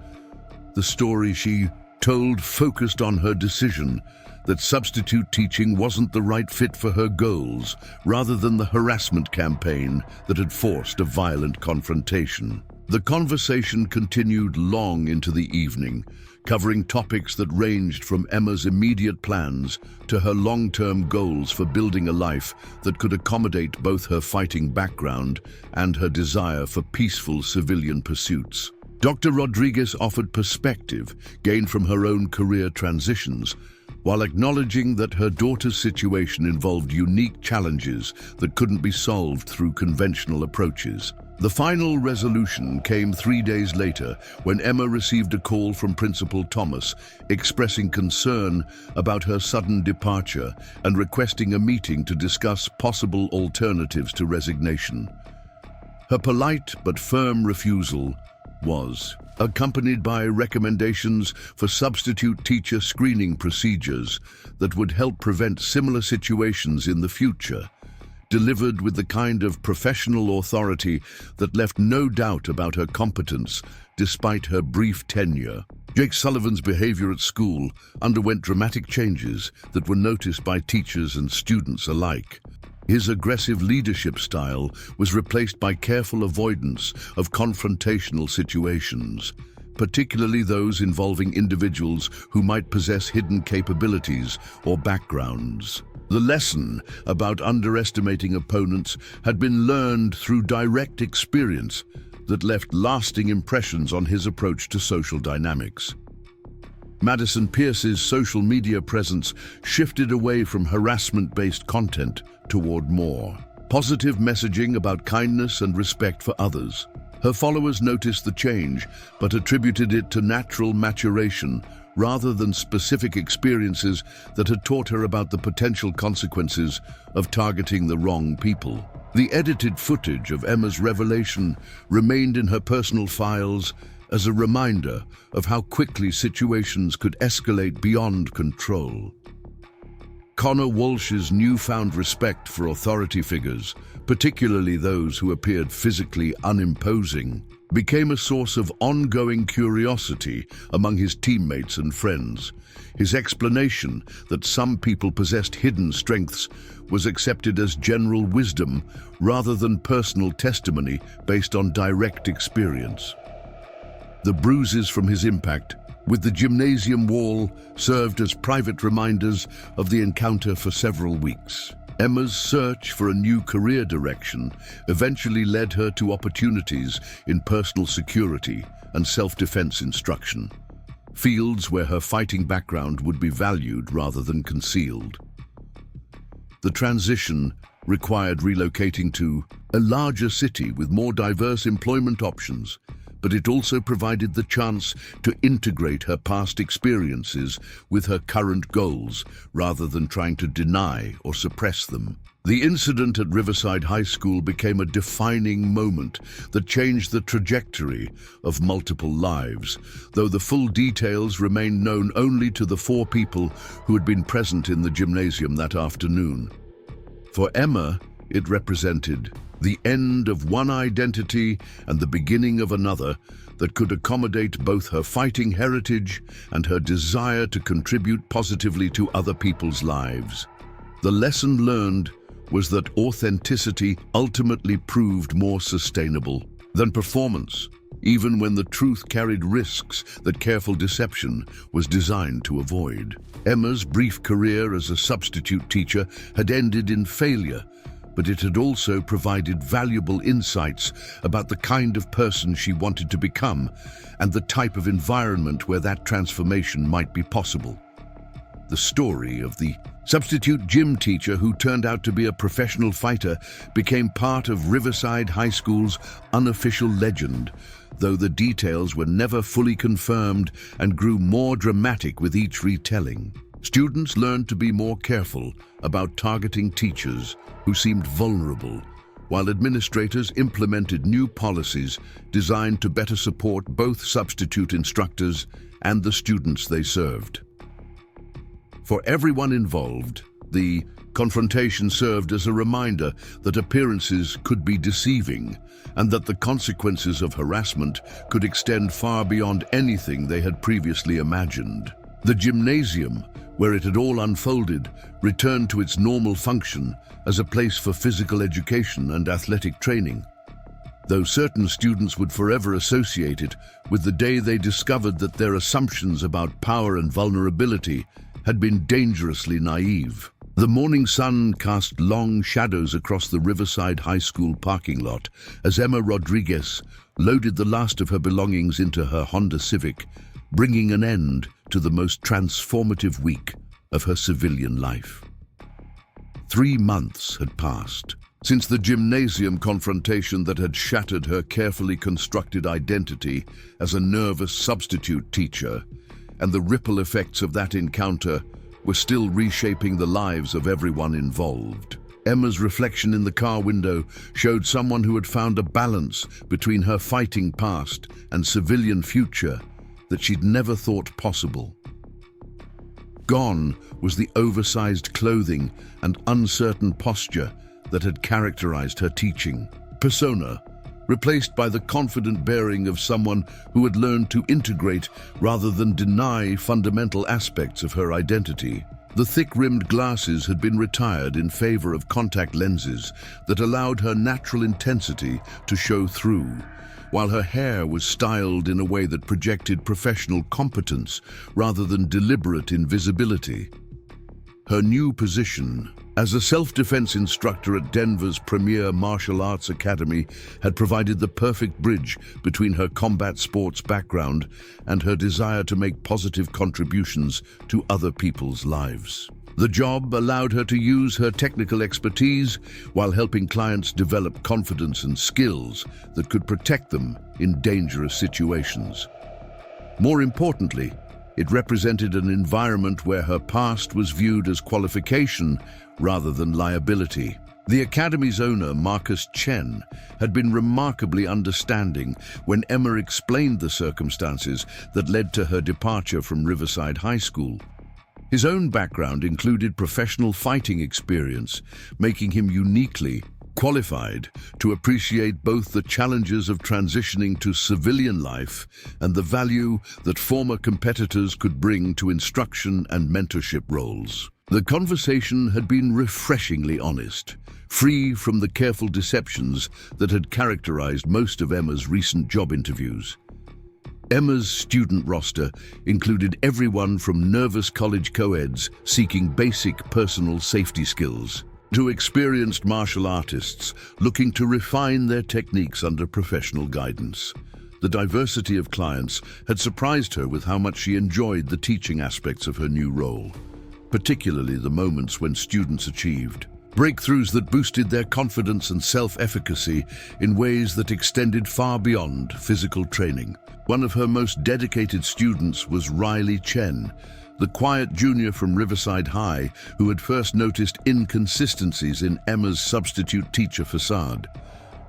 The story she told focused on her decision that substitute teaching wasn't the right fit for her goals, rather than the harassment campaign that had forced a violent confrontation. The conversation continued long into the evening, covering topics that ranged from Emma's immediate plans to her long-term goals for building a life that could accommodate both her fighting background and her desire for peaceful civilian pursuits. Dr. Rodriguez offered perspective gained from her own career transitions, while acknowledging that her daughter's situation involved unique challenges that couldn't be solved through conventional approaches. The final resolution came 3 days later when Emma received a call from Principal Thomas expressing concern about her sudden departure and requesting a meeting to discuss possible alternatives to resignation. Her polite but firm refusal was accompanied by recommendations for substitute teacher screening procedures that would help prevent similar situations in the future, delivered with the kind of professional authority that left no doubt about her competence despite her brief tenure. Jake Sullivan's behavior at school underwent dramatic changes that were noticed by teachers and students alike. His aggressive leadership style was replaced by careful avoidance of confrontational situations, particularly those involving individuals who might possess hidden capabilities or backgrounds. The lesson about underestimating opponents had been learned through direct experience that left lasting impressions on his approach to social dynamics. Madison Pierce's social media presence shifted away from harassment-based content toward more positive messaging about kindness and respect for others. Her followers noticed the change, but attributed it to natural maturation rather than specific experiences that had taught her about the potential consequences of targeting the wrong people. The edited footage of Emma's revelation remained in her personal files as a reminder of how quickly situations could escalate beyond control. Connor Walsh's newfound respect for authority figures, particularly those who appeared physically unimposing, became a source of ongoing curiosity among his teammates and friends. His explanation that some people possessed hidden strengths was accepted as general wisdom rather than personal testimony based on direct experience. The bruises from his impact with the gymnasium wall served as private reminders of the encounter for several weeks. Emma's search for a new career direction eventually led her to opportunities in personal security and self-defense instruction, fields where her fighting background would be valued rather than concealed. The transition required relocating to a larger city with more diverse employment options, but it also provided the chance to integrate her past experiences with her current goals rather than trying to deny or suppress them. The incident at Riverside High School became a defining moment that changed the trajectory of multiple lives, though the full details remained known only to the 4 people who had been present in the gymnasium that afternoon. For Emma, it represented the end of one identity and the beginning of another that could accommodate both her fighting heritage and her desire to contribute positively to other people's lives. The lesson learned was that authenticity ultimately proved more sustainable than performance, even when the truth carried risks that careful deception was designed to avoid. Emma's brief career as a substitute teacher had ended in failure, but it had also provided valuable insights about the kind of person she wanted to become and the type of environment where that transformation might be possible. The story of the substitute gym teacher who turned out to be a professional fighter became part of Riverside High School's unofficial legend, though the details were never fully confirmed and grew more dramatic with each retelling. Students learned to be more careful about targeting teachers who seemed vulnerable, while administrators implemented new policies designed to better support both substitute instructors and the students they served. For everyone involved, the confrontation served as a reminder that appearances could be deceiving and that the consequences of harassment could extend far beyond anything they had previously imagined. The gymnasium, where it had all unfolded, returned to its normal function as a place for physical education and athletic training, though certain students would forever associate it with the day they discovered that their assumptions about power and vulnerability had been dangerously naive. The morning sun cast long shadows across the Riverside High School parking lot as Emma Rodriguez loaded the last of her belongings into her Honda Civic, bringing an end to the most transformative week of her civilian life. 3 months had passed since the gymnasium confrontation that had shattered her carefully constructed identity as a nervous substitute teacher, and the ripple effects of that encounter were still reshaping the lives of everyone involved. Emma's reflection in the car window showed someone who had found a balance between her fighting past and civilian future that she'd never thought possible. Gone was the oversized clothing and uncertain posture that had characterized her teaching persona, replaced by the confident bearing of someone who had learned to integrate rather than deny fundamental aspects of her identity. The thick-rimmed glasses had been retired in favor of contact lenses that allowed her natural intensity to show through, while her hair was styled in a way that projected professional competence rather than deliberate invisibility. Her new position as a self-defense instructor at Denver's premier martial arts academy had provided the perfect bridge between her combat sports background and her desire to make positive contributions to other people's lives. The job allowed her to use her technical expertise while helping clients develop confidence and skills that could protect them in dangerous situations. More importantly, it represented an environment where her past was viewed as qualification rather than liability. The Academy's owner, Marcus Chen, had been remarkably understanding when Emma explained the circumstances that led to her departure from Riverside High School. His own background included professional fighting experience, making him uniquely qualified to appreciate both the challenges of transitioning to civilian life and the value that former competitors could bring to instruction and mentorship roles. The conversation had been refreshingly honest, free from the careful deceptions that had characterized most of Emma's recent job interviews. Emma's student roster included everyone from nervous college co-eds seeking basic personal safety skills to experienced martial artists looking to refine their techniques under professional guidance. The diversity of clients had surprised her with how much she enjoyed the teaching aspects of her new role, particularly the moments when students achieved breakthroughs that boosted their confidence and self-efficacy in ways that extended far beyond physical training. One of her most dedicated students was Riley Chen, the quiet junior from Riverside High who had first noticed inconsistencies in Emma's substitute teacher facade.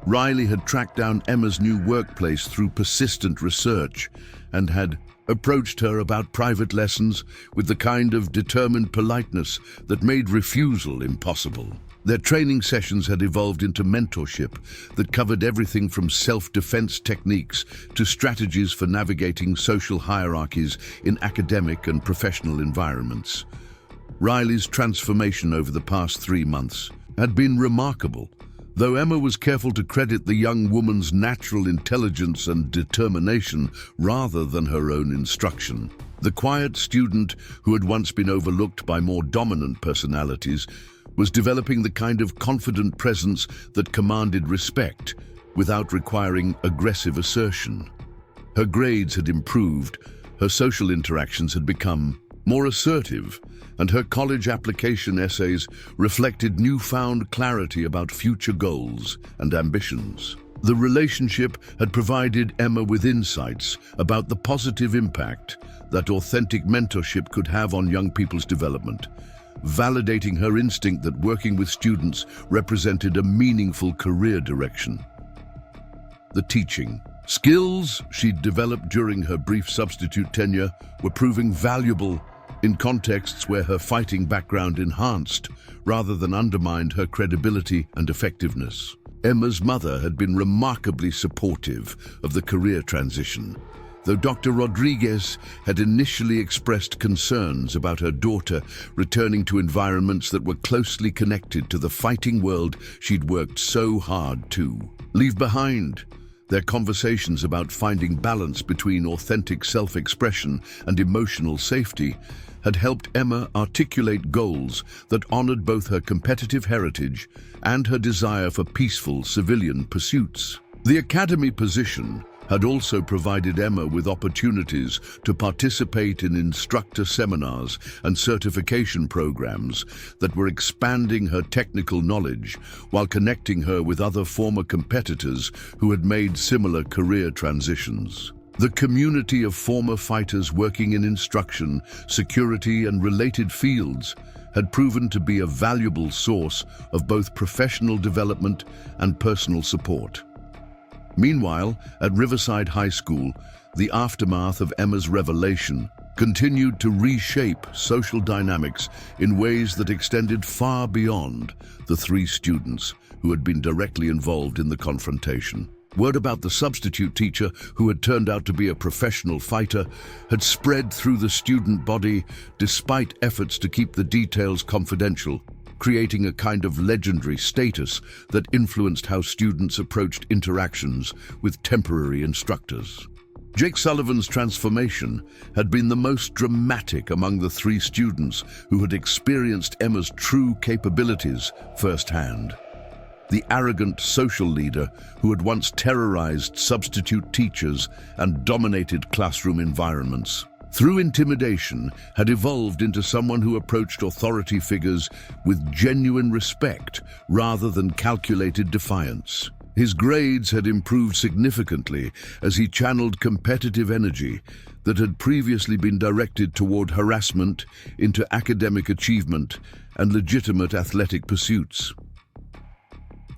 Riley had tracked down Emma's new workplace through persistent research and had approached her about private lessons with the kind of determined politeness that made refusal impossible. Their training sessions had evolved into mentorship that covered everything from self-defense techniques to strategies for navigating social hierarchies in academic and professional environments. Riley's transformation over the past 3 months had been remarkable, though Emma was careful to credit the young woman's natural intelligence and determination rather than her own instruction. The quiet student who had once been overlooked by more dominant personalities was developing the kind of confident presence that commanded respect without requiring aggressive assertion. Her grades had improved, her social interactions had become more assertive, and her college application essays reflected newfound clarity about future goals and ambitions. The relationship had provided Emma with insights about the positive impact that authentic mentorship could have on young people's development, validating her instinct that working with students represented a meaningful career direction. The teaching skills she'd developed during her brief substitute tenure were proving valuable in contexts where her fighting background enhanced rather than undermined her credibility and effectiveness. Emma's mother had been remarkably supportive of the career transition, though Dr. Rodriguez had initially expressed concerns about her daughter returning to environments that were closely connected to the fighting world she'd worked so hard to leave behind. Their conversations about finding balance between authentic self-expression and emotional safety had helped Emma articulate goals that honored both her competitive heritage and her desire for peaceful civilian pursuits. The academy position had also provided Emma with opportunities to participate in instructor seminars and certification programs that were expanding her technical knowledge while connecting her with other former competitors who had made similar career transitions. The community of former fighters working in instruction, security, and related fields had proven to be a valuable source of both professional development and personal support. Meanwhile, at Riverside High School, the aftermath of Emma's revelation continued to reshape social dynamics in ways that extended far beyond the three students who had been directly involved in the confrontation. Word about the substitute teacher, who had turned out to be a professional fighter, had spread through the student body despite efforts to keep the details confidential, creating a kind of legendary status that influenced how students approached interactions with temporary instructors. Jake Sullivan's transformation had been the most dramatic among the three students who had experienced Emma's true capabilities firsthand. The arrogant social leader who had once terrorized substitute teachers and dominated classroom environments, through intimidation, had evolved into someone who approached authority figures with genuine respect rather than calculated defiance. His grades had improved significantly as he channeled competitive energy that had previously been directed toward harassment into academic achievement and legitimate athletic pursuits.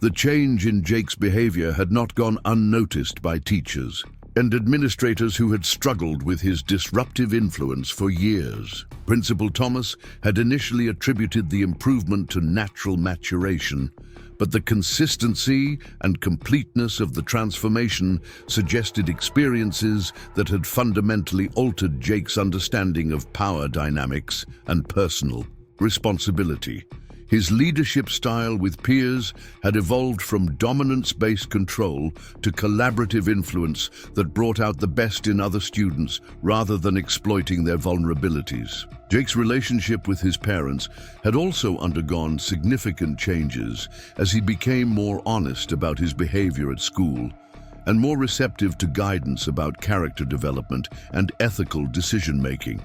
The change in Jake's behavior had not gone unnoticed by teachers and administrators who had struggled with his disruptive influence for years. Principal Thomas had initially attributed the improvement to natural maturation, but the consistency and completeness of the transformation suggested experiences that had fundamentally altered Jake's understanding of power dynamics and personal responsibility. His leadership style with peers had evolved from dominance-based control to collaborative influence that brought out the best in other students rather than exploiting their vulnerabilities. Jake's relationship with his parents had also undergone significant changes as he became more honest about his behavior at school and more receptive to guidance about character development and ethical decision-making.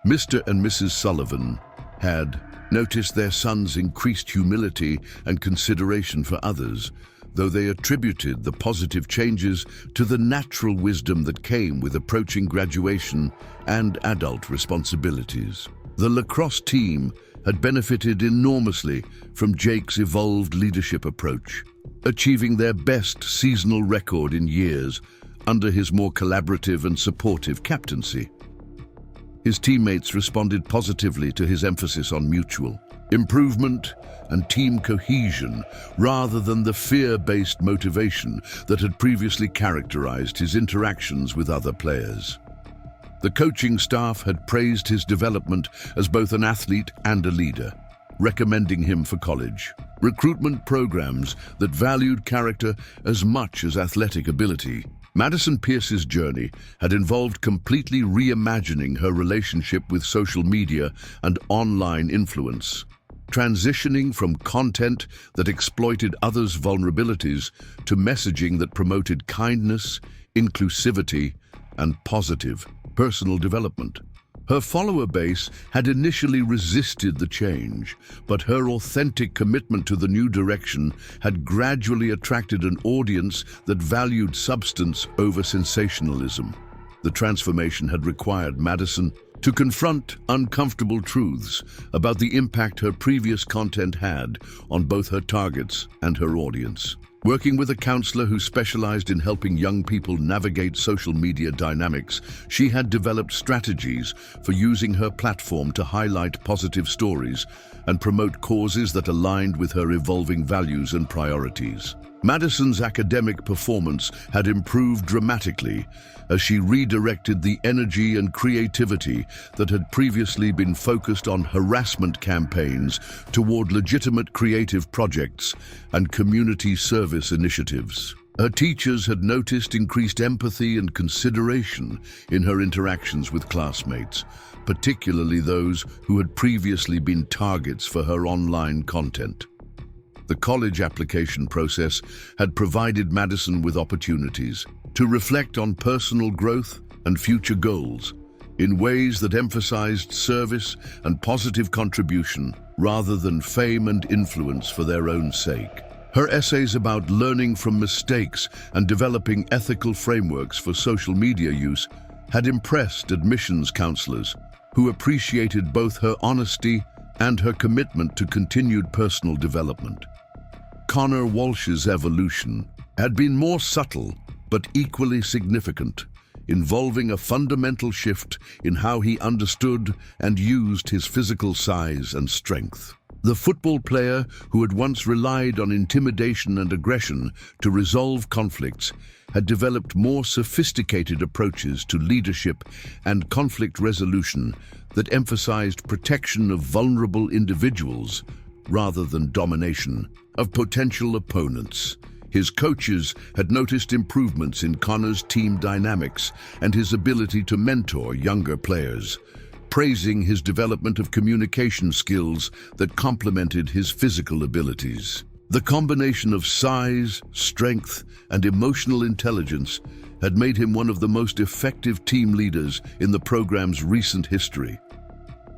Mr. and Mrs. Sullivan had noticed their son's increased humility and consideration for others, though they attributed the positive changes to the natural wisdom that came with approaching graduation and adult responsibilities. The lacrosse team had benefited enormously from Jake's evolved leadership approach, achieving their best seasonal record in years under his more collaborative and supportive captaincy. His teammates responded positively to his emphasis on mutual improvement and team cohesion rather than the fear-based motivation that had previously characterized his interactions with other players. The coaching staff had praised his development as both an athlete and a leader, recommending him for college. Recruitment programs that valued character as much as athletic ability. Madison Pierce's journey had involved completely reimagining her relationship with social media and online influence, transitioning from content that exploited others' vulnerabilities to messaging that promoted kindness, inclusivity, and positive personal development. Her follower base had initially resisted the change, but her authentic commitment to the new direction had gradually attracted an audience that valued substance over sensationalism. The transformation had required Madison to confront uncomfortable truths about the impact her previous content had on both her targets and her audience. Working with a counselor who specialized in helping young people navigate social media dynamics, she had developed strategies for using her platform to highlight positive stories and promote causes that aligned with her evolving values and priorities. Madison's academic performance had improved dramatically as she redirected the energy and creativity that had previously been focused on harassment campaigns toward legitimate creative projects and community service initiatives. Her teachers had noticed increased empathy and consideration in her interactions with classmates, particularly those who had previously been targets for her online content. The college application process had provided Madison with opportunities to reflect on personal growth and future goals in ways that emphasized service and positive contribution rather than fame and influence for their own sake. Her essays about learning from mistakes and developing ethical frameworks for social media use had impressed admissions counselors who appreciated both her honesty and her commitment to continued personal development. Connor Walsh's evolution had been more subtle but equally significant, involving a fundamental shift in how he understood and used his physical size and strength. The football player who had once relied on intimidation and aggression to resolve conflicts had developed more sophisticated approaches to leadership and conflict resolution that emphasized protection of vulnerable individuals rather than domination of potential opponents. His coaches had noticed improvements in Connor's team dynamics and his ability to mentor younger players, praising his development of communication skills that complemented his physical abilities. The combination of size, strength, and emotional intelligence had made him one of the most effective team leaders in the program's recent history,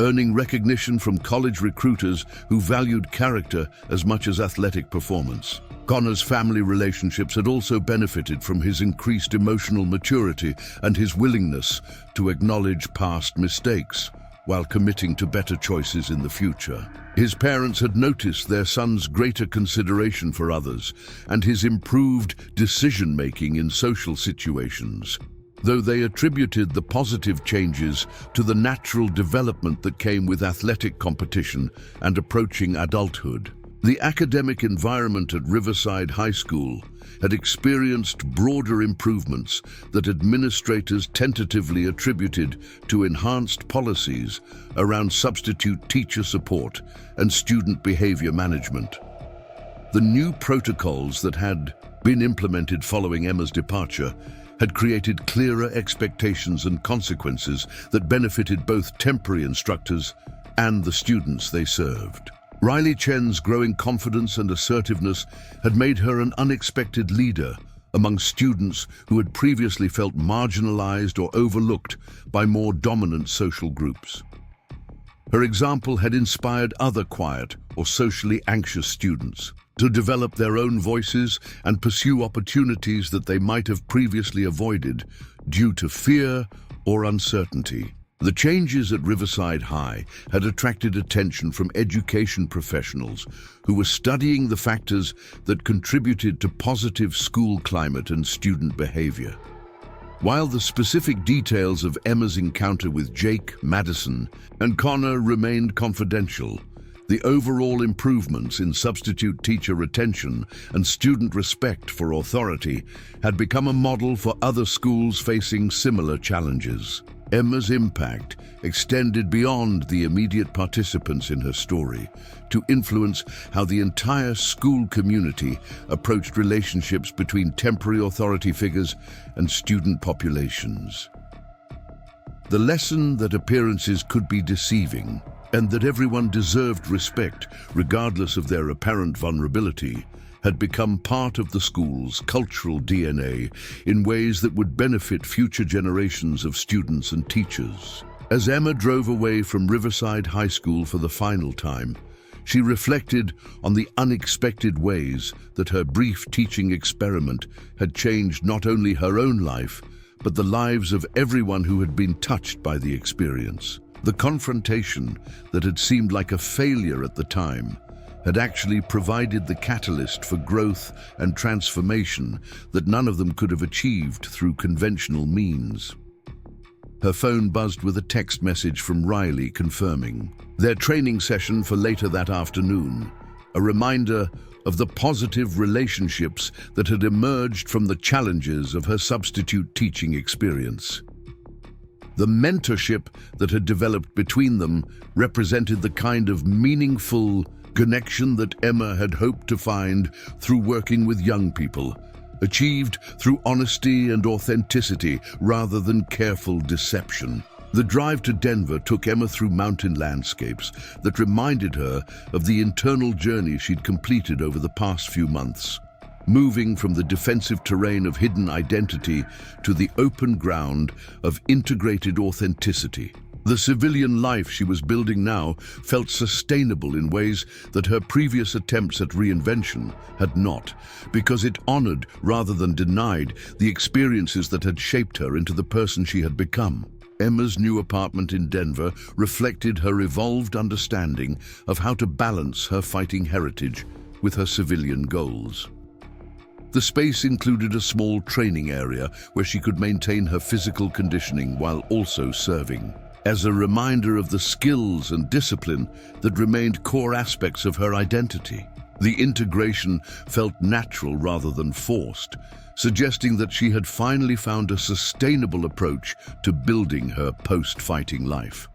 earning recognition from college recruiters who valued character as much as athletic performance. Connor's family relationships had also benefited from his increased emotional maturity and his willingness to acknowledge past mistakes while committing to better choices in the future. His parents had noticed their son's greater consideration for others and his improved decision-making in social situations, though they attributed the positive changes to the natural development that came with athletic competition and approaching adulthood. The academic environment at Riverside High School had experienced broader improvements that administrators tentatively attributed to enhanced policies around substitute teacher support and student behavior management. The new protocols that had been implemented following Emma's departure had created clearer expectations and consequences that benefited both temporary instructors and the students they served. Riley Chen's growing confidence and assertiveness had made her an unexpected leader among students who had previously felt marginalized or overlooked by more dominant social groups. Her example had inspired other quiet or socially anxious students to develop their own voices and pursue opportunities that they might have previously avoided due to fear or uncertainty. The changes at Riverside High had attracted attention from education professionals who were studying the factors that contributed to positive school climate and student behavior. While the specific details of Emma's encounter with Jake, Madison, and Connor remained confidential, the overall improvements in substitute teacher retention and student respect for authority had become a model for other schools facing similar challenges. Emma's impact extended beyond the immediate participants in her story to influence how the entire school community approached relationships between temporary authority figures and student populations. The lesson that appearances could be deceiving and that everyone deserved respect regardless of their apparent vulnerability had become part of the school's cultural DNA in ways that would benefit future generations of students and teachers. As Emma drove away from Riverside High School for the final time, she reflected on the unexpected ways that her brief teaching experiment had changed not only her own life, but the lives of everyone who had been touched by the experience. The confrontation that had seemed like a failure at the time had actually provided the catalyst for growth and transformation that none of them could have achieved through conventional means. Her phone buzzed with a text message from Riley confirming their training session for later that afternoon, a reminder of the positive relationships that had emerged from the challenges of her substitute teaching experience. The mentorship that had developed between them represented the kind of meaningful connection that Emma had hoped to find through working with young people, achieved through honesty and authenticity rather than careful deception. The drive to Denver took Emma through mountain landscapes that reminded her of the internal journey she'd completed over the past few months, moving from the defensive terrain of hidden identity to the open ground of integrated authenticity. The civilian life she was building now felt sustainable in ways that her previous attempts at reinvention had not, because it honored rather than denied the experiences that had shaped her into the person she had become. Emma's new apartment in Denver reflected her evolved understanding of how to balance her fighting heritage with her civilian goals. The space included a small training area where she could maintain her physical conditioning while also serving, as a reminder of the skills and discipline that remained core aspects of her identity. The integration felt natural rather than forced, suggesting that she had finally found a sustainable approach to building her post-fighting life.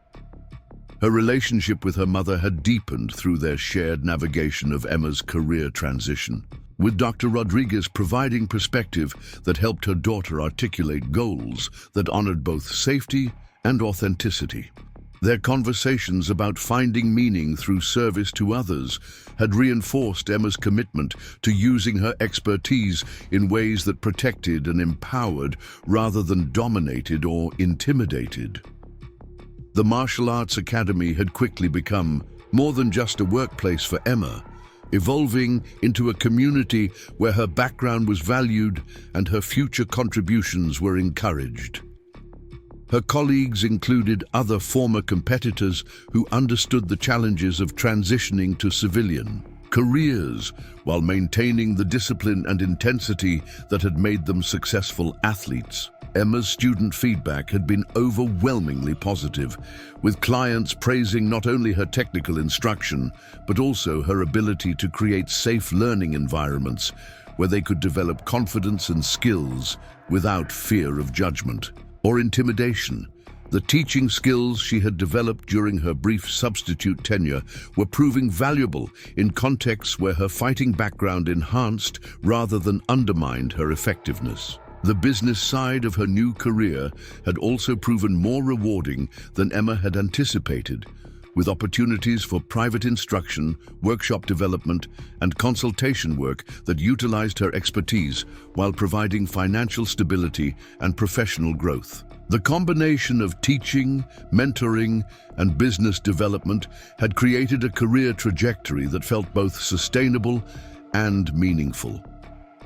Her relationship with her mother had deepened through their shared navigation of Emma's career transition, with Dr. Rodriguez providing perspective that helped her daughter articulate goals that honored both safety and authenticity. Their conversations about finding meaning through service to others had reinforced Emma's commitment to using her expertise in ways that protected and empowered rather than dominated or intimidated. The Martial Arts Academy had quickly become more than just a workplace for Emma, evolving into a community where her background was valued and her future contributions were encouraged. Her colleagues included other former competitors who understood the challenges of transitioning to civilian careers while maintaining the discipline and intensity that had made them successful athletes. Emma's student feedback had been overwhelmingly positive, with clients praising not only her technical instruction, but also her ability to create safe learning environments where they could develop confidence and skills without fear of judgment or intimidation. The teaching skills she had developed during her brief substitute tenure were proving valuable in contexts where her fighting background enhanced rather than undermined her effectiveness. The business side of her new career had also proven more rewarding than Emma had anticipated, with opportunities for private instruction, workshop development, and consultation work that utilized her expertise while providing financial stability and professional growth. The combination of teaching, mentoring, and business development had created a career trajectory that felt both sustainable and meaningful.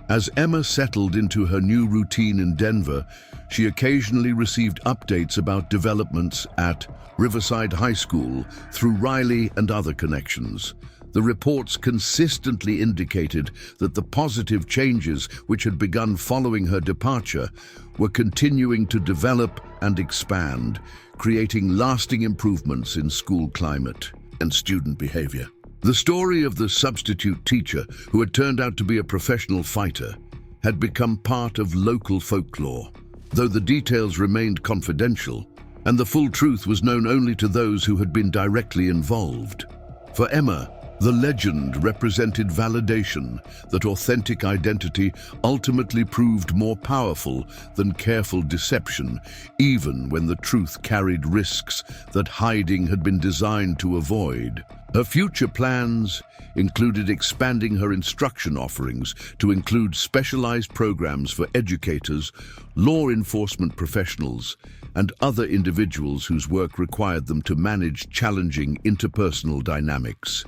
As Emma settled into her new routine in Denver, she occasionally received updates about developments at Riverside High School through Riley and other connections. The reports consistently indicated that the positive changes which had begun following her departure were continuing to develop and expand, creating lasting improvements in school climate and student behavior. The story of the substitute teacher, who had turned out to be a professional fighter, had become part of local folklore, though the details remained confidential, and the full truth was known only to those who had been directly involved. For Emma, the legend represented validation that authentic identity ultimately proved more powerful than careful deception, even when the truth carried risks that hiding had been designed to avoid. Her future plans included expanding her instruction offerings to include specialized programs for educators, law enforcement professionals, and other individuals whose work required them to manage challenging interpersonal dynamics.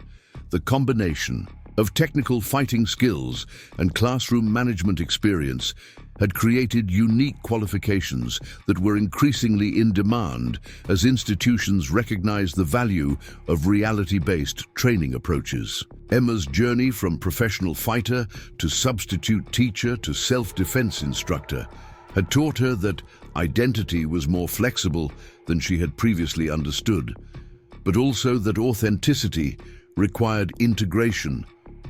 The combination of technical fighting skills and classroom management experience had created unique qualifications that were increasingly in demand as institutions recognized the value of reality-based training approaches. Emma's journey from professional fighter to substitute teacher to self-defense instructor had taught her that identity was more flexible than she had previously understood, but also that authenticity required integration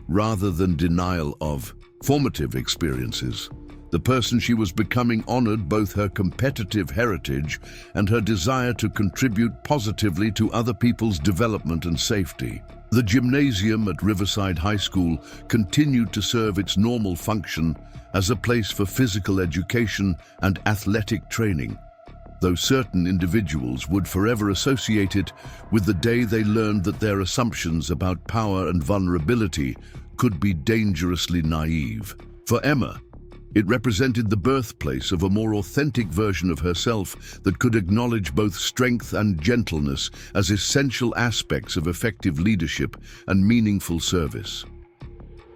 rather than denial of formative experiences. The person she was becoming honored both her competitive heritage and her desire to contribute positively to other people's development and safety. The gymnasium at Riverside High School continued to serve its normal function as a place for physical education and athletic training, though certain individuals would forever associate it with the day they learned that their assumptions about power and vulnerability could be dangerously naive. For Emma, it represented the birthplace of a more authentic version of herself that could acknowledge both strength and gentleness as essential aspects of effective leadership and meaningful service.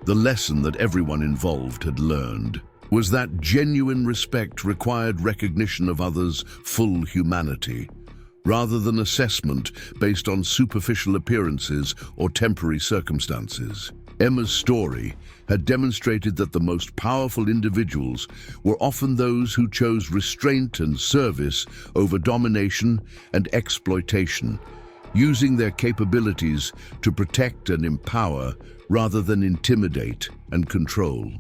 The lesson that everyone involved had learned was that genuine respect required recognition of others' full humanity, rather than assessment based on superficial appearances or temporary circumstances. Emma's story had demonstrated that the most powerful individuals were often those who chose restraint and service over domination and exploitation, using their capabilities to protect and empower rather than intimidate and control.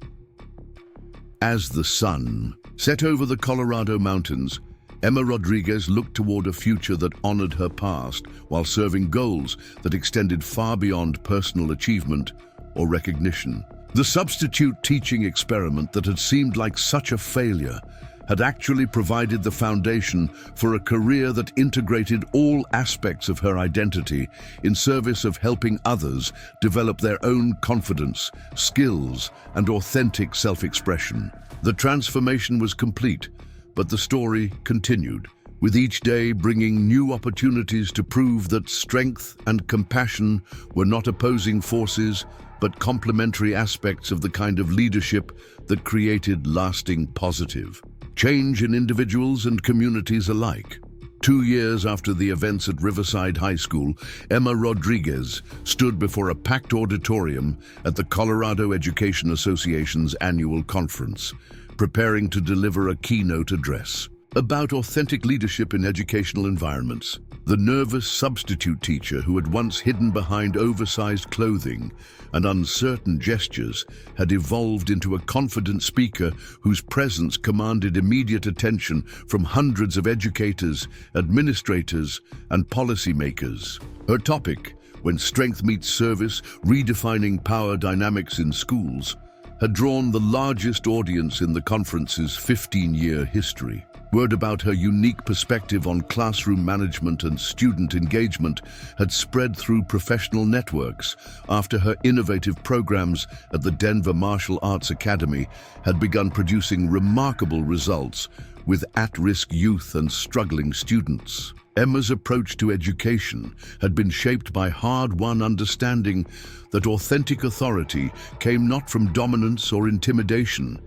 As the sun set over the Colorado mountains, Emma Rodriguez looked toward a future that honored her past while serving goals that extended far beyond personal achievement or recognition. The substitute teaching experiment that had seemed like such a failure had actually provided the foundation for a career that integrated all aspects of her identity in service of helping others develop their own confidence, skills, and authentic self-expression. The transformation was complete, but the story continued, with each day bringing new opportunities to prove that strength and compassion were not opposing forces, but complementary aspects of the kind of leadership that created lasting positive change in individuals and communities alike. 2 years after the events at Riverside High School, Emma Rodriguez stood before a packed auditorium at the Colorado Education Association's annual conference, preparing to deliver a keynote address about authentic leadership in educational environments. The nervous substitute teacher who had once hidden behind oversized clothing and uncertain gestures had evolved into a confident speaker whose presence commanded immediate attention from hundreds of educators, administrators, and policymakers. Her topic, "When Strength Meets Service, Redefining Power Dynamics in Schools," had drawn the largest audience in the conference's 15-year history. Word about her unique perspective on classroom management and student engagement had spread through professional networks after her innovative programs at the Denver Martial Arts Academy had begun producing remarkable results with at-risk youth and struggling students. Emma's approach to education had been shaped by hard-won understanding that authentic authority came not from dominance or intimidation,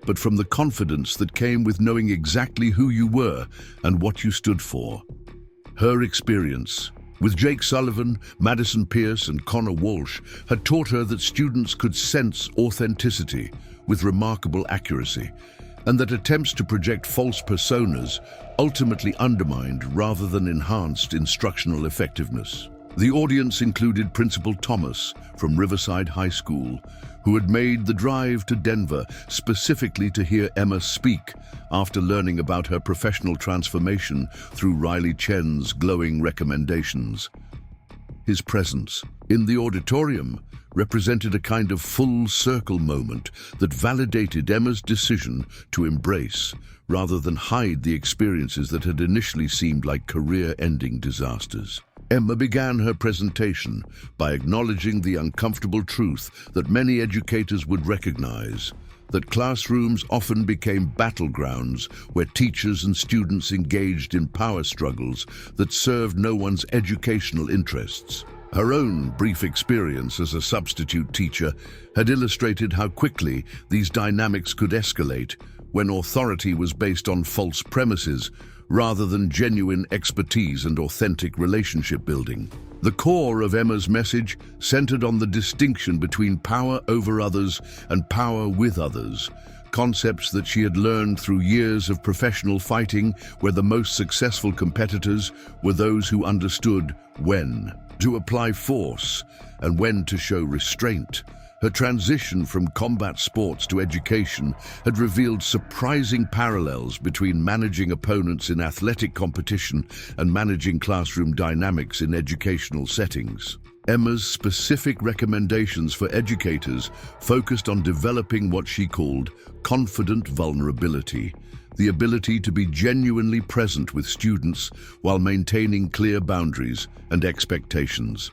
but from the confidence that came with knowing exactly who you were and what you stood for. Her experience with Jake Sullivan, Madison Pierce, and Connor Walsh had taught her that students could sense authenticity with remarkable accuracy, and that attempts to project false personas ultimately undermined rather than enhanced instructional effectiveness. The audience included Principal Thomas from Riverside High School, who had made the drive to Denver specifically to hear Emma speak after learning about her professional transformation through Riley Chen's glowing recommendations. His presence in the auditorium represented a kind of full-circle moment that validated Emma's decision to embrace, rather than hide, the experiences that had initially seemed like career-ending disasters. Emma began her presentation by acknowledging the uncomfortable truth that many educators would recognize, that classrooms often became battlegrounds where teachers and students engaged in power struggles that served no one's educational interests. Her own brief experience as a substitute teacher had illustrated how quickly these dynamics could escalate when authority was based on false premises rather than genuine expertise and authentic relationship building. The core of Emma's message centered on the distinction between power over others and power with others, concepts that she had learned through years of professional fighting, where the most successful competitors were those who understood when to apply force and when to show restraint. Her transition from combat sports to education had revealed surprising parallels between managing opponents in athletic competition and managing classroom dynamics in educational settings. Emma's specific recommendations for educators focused on developing what she called confident vulnerability, the ability to be genuinely present with students while maintaining clear boundaries and expectations.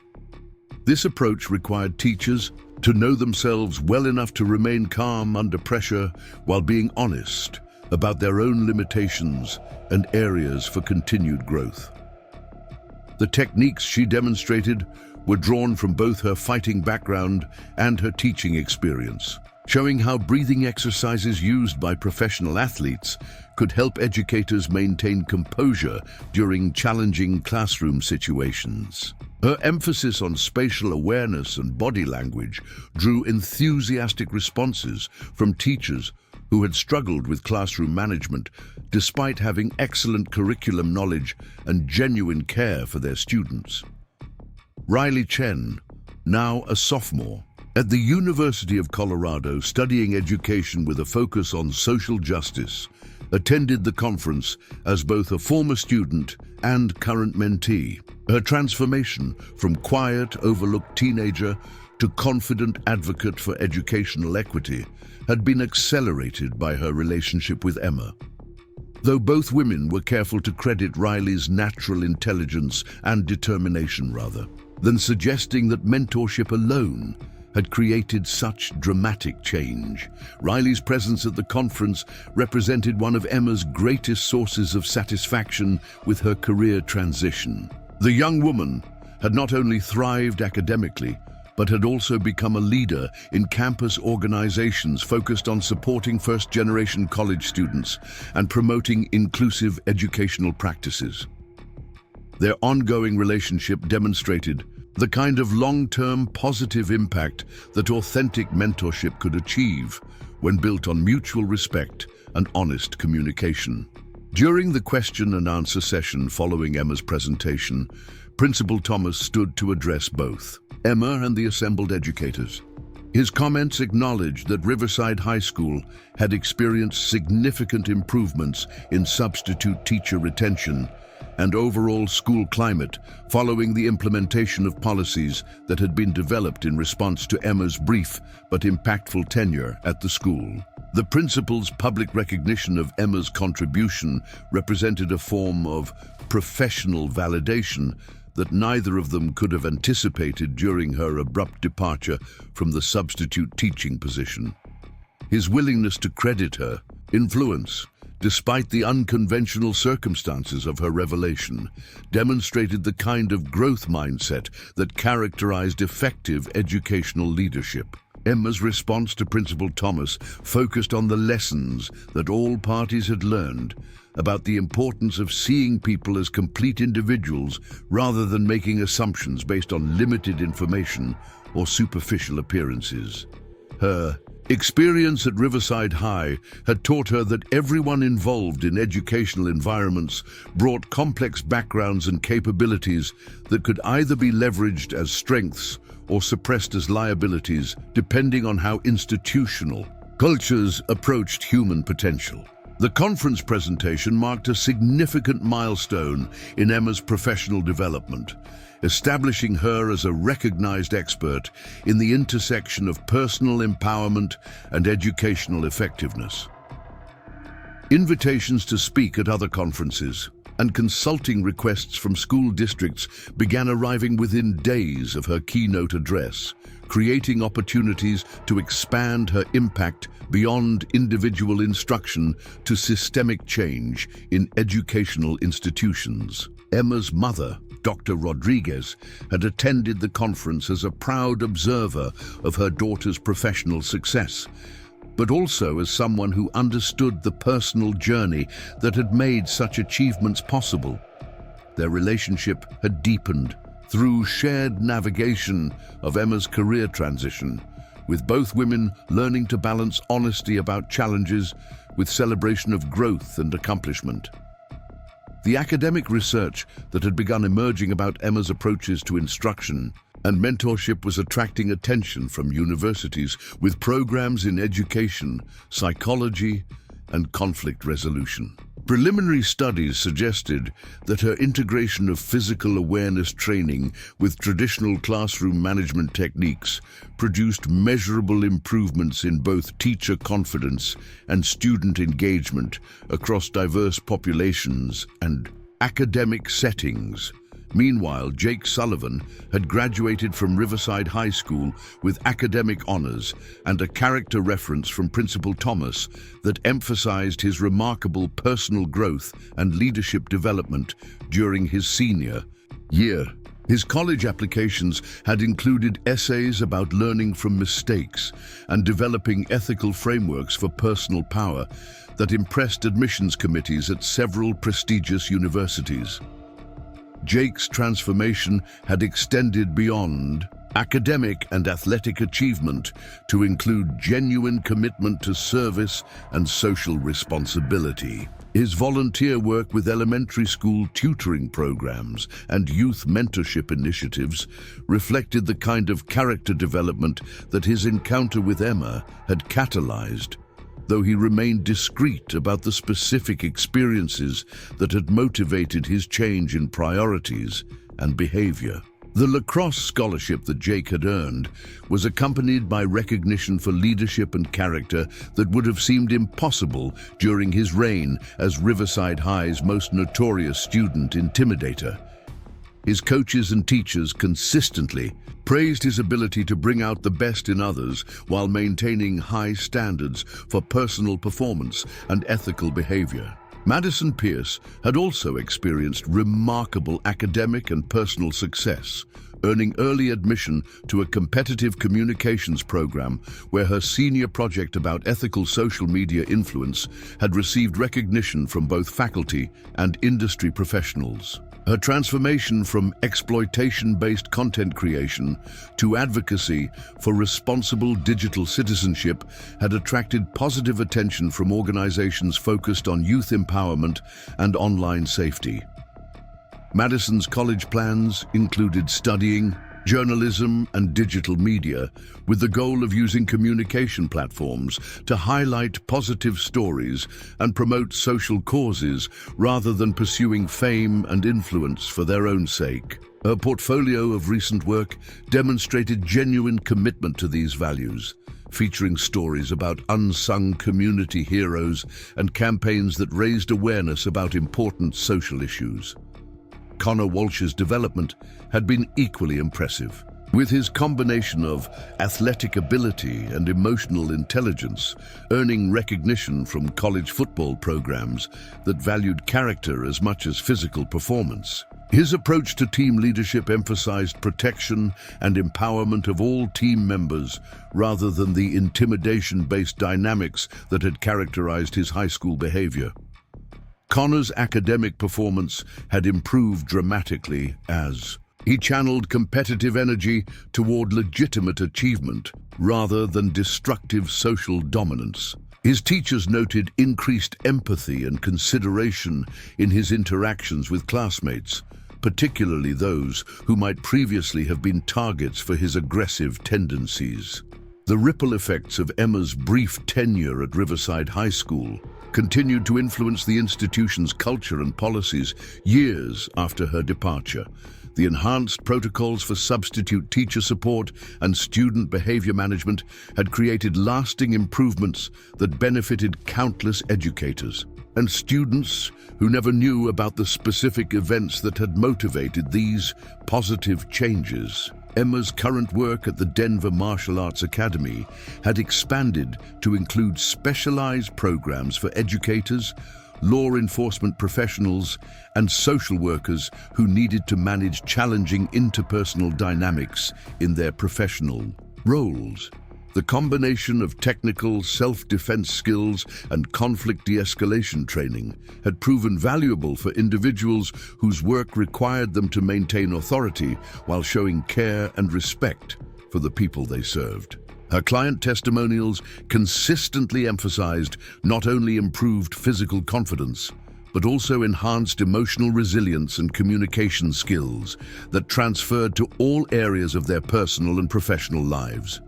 This approach required teachers to know themselves well enough to remain calm under pressure while being honest about their own limitations and areas for continued growth. The techniques she demonstrated were drawn from both her fighting background and her teaching experience. showing how breathing exercises used by professional athletes could help educators maintain composure during challenging classroom situations. Her emphasis on spatial awareness and body language drew enthusiastic responses from teachers who had struggled with classroom management despite having excellent curriculum knowledge and genuine care for their students. Riley Chen, now a sophomore, at the University of Colorado studying education with a focus on social justice, attended the conference as both a former student and current mentee. Her transformation from quiet, overlooked teenager to confident advocate for educational equity had been accelerated by her relationship with Emma. Though both women were careful to credit Riley's natural intelligence and determination rather than suggesting that mentorship alone had created such dramatic change, Riley's presence at the conference represented one of Emma's greatest sources of satisfaction with her career transition. The young woman had not only thrived academically, but had also become a leader in campus organizations focused on supporting first-generation college students and promoting inclusive educational practices. Their ongoing relationship demonstrated the kind of long-term positive impact that authentic mentorship could achieve when built on mutual respect and honest communication. During the question and answer session following Emma's presentation, Principal Thomas stood to address both Emma and the assembled educators. His comments acknowledged that Riverside High School had experienced significant improvements in substitute teacher retention and overall school climate following the implementation of policies that had been developed in response to Emma's brief but impactful tenure at the school. The principal's public recognition of Emma's contribution represented a form of professional validation that neither of them could have anticipated during her abrupt departure from the substitute teaching position. His willingness to credit her influence, despite the unconventional circumstances of her revelation, demonstrated the kind of growth mindset that characterized effective educational leadership. Emma's response to Principal Thomas focused on the lessons that all parties had learned about the importance of seeing people as complete individuals rather than making assumptions based on limited information or superficial appearances. Her experience at Riverside High had taught her that everyone involved in educational environments brought complex backgrounds and capabilities that could either be leveraged as strengths or suppressed as liabilities, depending on how institutional cultures approached human potential. The conference presentation marked a significant milestone in Emma's professional development, establishing her as a recognized expert in the intersection of personal empowerment and educational effectiveness. Invitations to speak at other conferences and consulting requests from school districts began arriving within days of her keynote address, creating opportunities to expand her impact beyond individual instruction to systemic change in educational institutions. Emma's mother, Dr. Rodriguez, had attended the conference as a proud observer of her daughter's professional success, but also as someone who understood the personal journey that had made such achievements possible. Their relationship had deepened through shared navigation of Emma's career transition, with both women learning to balance honesty about challenges with celebration of growth and accomplishment. The academic research that had begun emerging about Emma's approaches to instruction and mentorship was attracting attention from universities with programs in education, psychology, and conflict resolution. Preliminary studies suggested that her integration of physical awareness training with traditional classroom management techniques produced measurable improvements in both teacher confidence and student engagement across diverse populations and academic settings. Meanwhile, Jake Sullivan had graduated from Riverside High School with academic honors and a character reference from Principal Thomas that emphasized his remarkable personal growth and leadership development during his senior year. His college applications had included essays about learning from mistakes and developing ethical frameworks for personal power that impressed admissions committees at several prestigious universities. Jake's transformation had extended beyond academic and athletic achievement to include genuine commitment to service and social responsibility. His volunteer work with elementary school tutoring programs and youth mentorship initiatives reflected the kind of character development that his encounter with Emma had catalyzed, though he remained discreet about the specific experiences that had motivated his change in priorities and behavior. The lacrosse scholarship that Jake had earned was accompanied by recognition for leadership and character that would have seemed impossible during his reign as Riverside High's most notorious student intimidator. His coaches and teachers consistently praised his ability to bring out the best in others while maintaining high standards for personal performance and ethical behavior. Madison Pierce had also experienced remarkable academic and personal success, earning early admission to a competitive communications program where her senior project about ethical social media influence had received recognition from both faculty and industry professionals. Her transformation from exploitation-based content creation to advocacy for responsible digital citizenship had attracted positive attention from organizations focused on youth empowerment and online safety. Madison's college plans included studying journalism and digital media with the goal of using communication platforms to highlight positive stories and promote social causes rather than pursuing fame and influence for their own sake. Her portfolio of recent work demonstrated genuine commitment to these values, featuring stories about unsung community heroes and campaigns that raised awareness about important social issues. Connor Walsh's development had been equally impressive. With his combination of athletic ability and emotional intelligence, earning recognition from college football programs that valued character as much as physical performance. His approach to team leadership emphasized protection and empowerment of all team members rather than the intimidation-based dynamics that had characterized his high school behavior. Connor's academic performance had improved dramatically as he channeled competitive energy toward legitimate achievement rather than destructive social dominance. His teachers noted increased empathy and consideration in his interactions with classmates, particularly those who might previously have been targets for his aggressive tendencies. The ripple effects of Emma's brief tenure at Riverside High School continued to influence the institution's culture and policies years after her departure. The enhanced protocols for substitute teacher support and student behavior management had created lasting improvements that benefited countless educators and students who never knew about the specific events that had motivated these positive changes. Emma's current work at the Denver Martial Arts Academy had expanded to include specialized programs for educators, law enforcement professionals, and social workers who needed to manage challenging interpersonal dynamics in their professional roles. The combination of technical self-defense skills and conflict de-escalation training had proven valuable for individuals whose work required them to maintain authority while showing care and respect for the people they served. Her client testimonials consistently emphasized not only improved physical confidence, but also enhanced emotional resilience and communication skills that transferred to all areas of their personal and professional lives.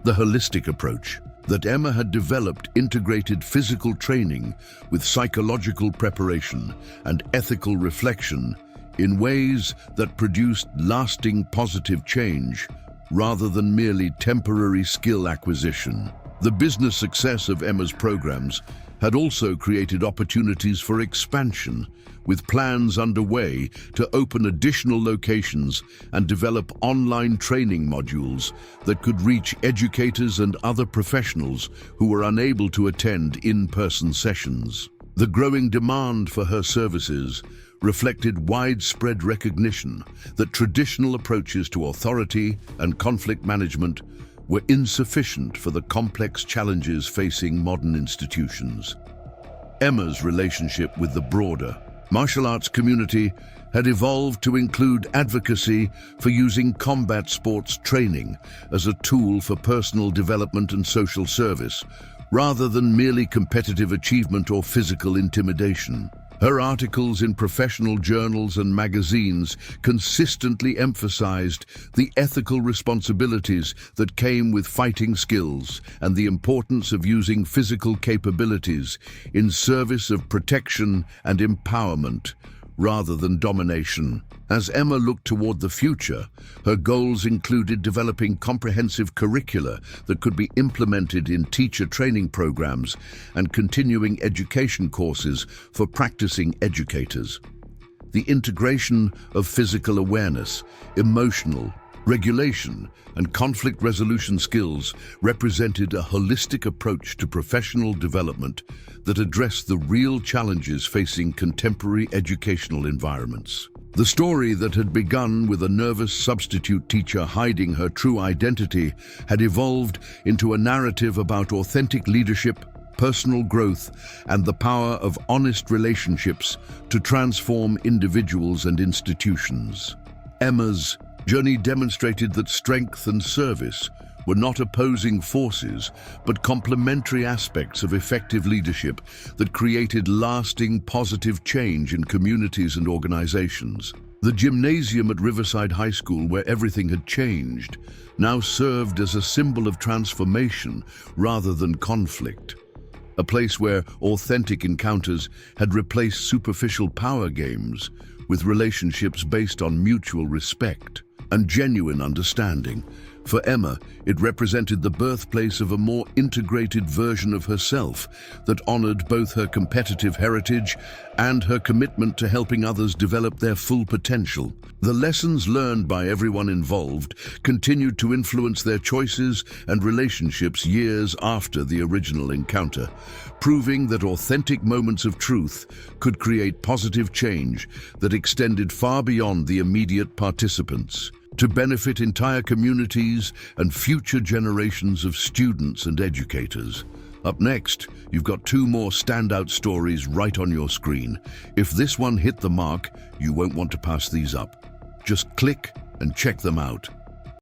The holistic approach that Emma had developed integrated physical training with psychological preparation and ethical reflection in ways that produced lasting positive change rather than merely temporary skill acquisition. The business success of Emma's programs had also created opportunities for expansion, with plans underway to open additional locations and develop online training modules that could reach educators and other professionals who were unable to attend in-person sessions. The growing demand for her services reflected widespread recognition that traditional approaches to authority and conflict management were insufficient for the complex challenges facing modern institutions. Emma's relationship with the broader martial arts community had evolved to include advocacy for using combat sports training as a tool for personal development and social service, rather than merely competitive achievement or physical intimidation. Her articles in professional journals and magazines consistently emphasized the ethical responsibilities that came with fighting skills and the importance of using physical capabilities in service of protection and empowerment, rather than domination. As Emma looked toward the future, her goals included developing comprehensive curricula that could be implemented in teacher training programs and continuing education courses for practicing educators. The integration of physical awareness, emotional regulation, and conflict resolution skills represented a holistic approach to professional development that addressed the real challenges facing contemporary educational environments. The story that had begun with a nervous substitute teacher hiding her true identity had evolved into a narrative about authentic leadership, personal growth, and the power of honest relationships to transform individuals and institutions. Emma's journey demonstrated that strength and service were not opposing forces, but complementary aspects of effective leadership that created lasting positive change in communities and organizations. The gymnasium at Riverside High School, where everything had changed, now served as a symbol of transformation rather than conflict. A place where authentic encounters had replaced superficial power games with relationships based on mutual respect and genuine understanding. For Emma, it represented the birthplace of a more integrated version of herself that honored both her competitive heritage and her commitment to helping others develop their full potential. The lessons learned by everyone involved continued to influence their choices and relationships years after the original encounter, proving that authentic moments of truth could create positive change that extended far beyond the immediate participants, to benefit entire communities and future generations of students and educators. Up next, you've got two more standout stories right on your screen. If this one hit the mark, you won't want to pass these up. Just click and check them out.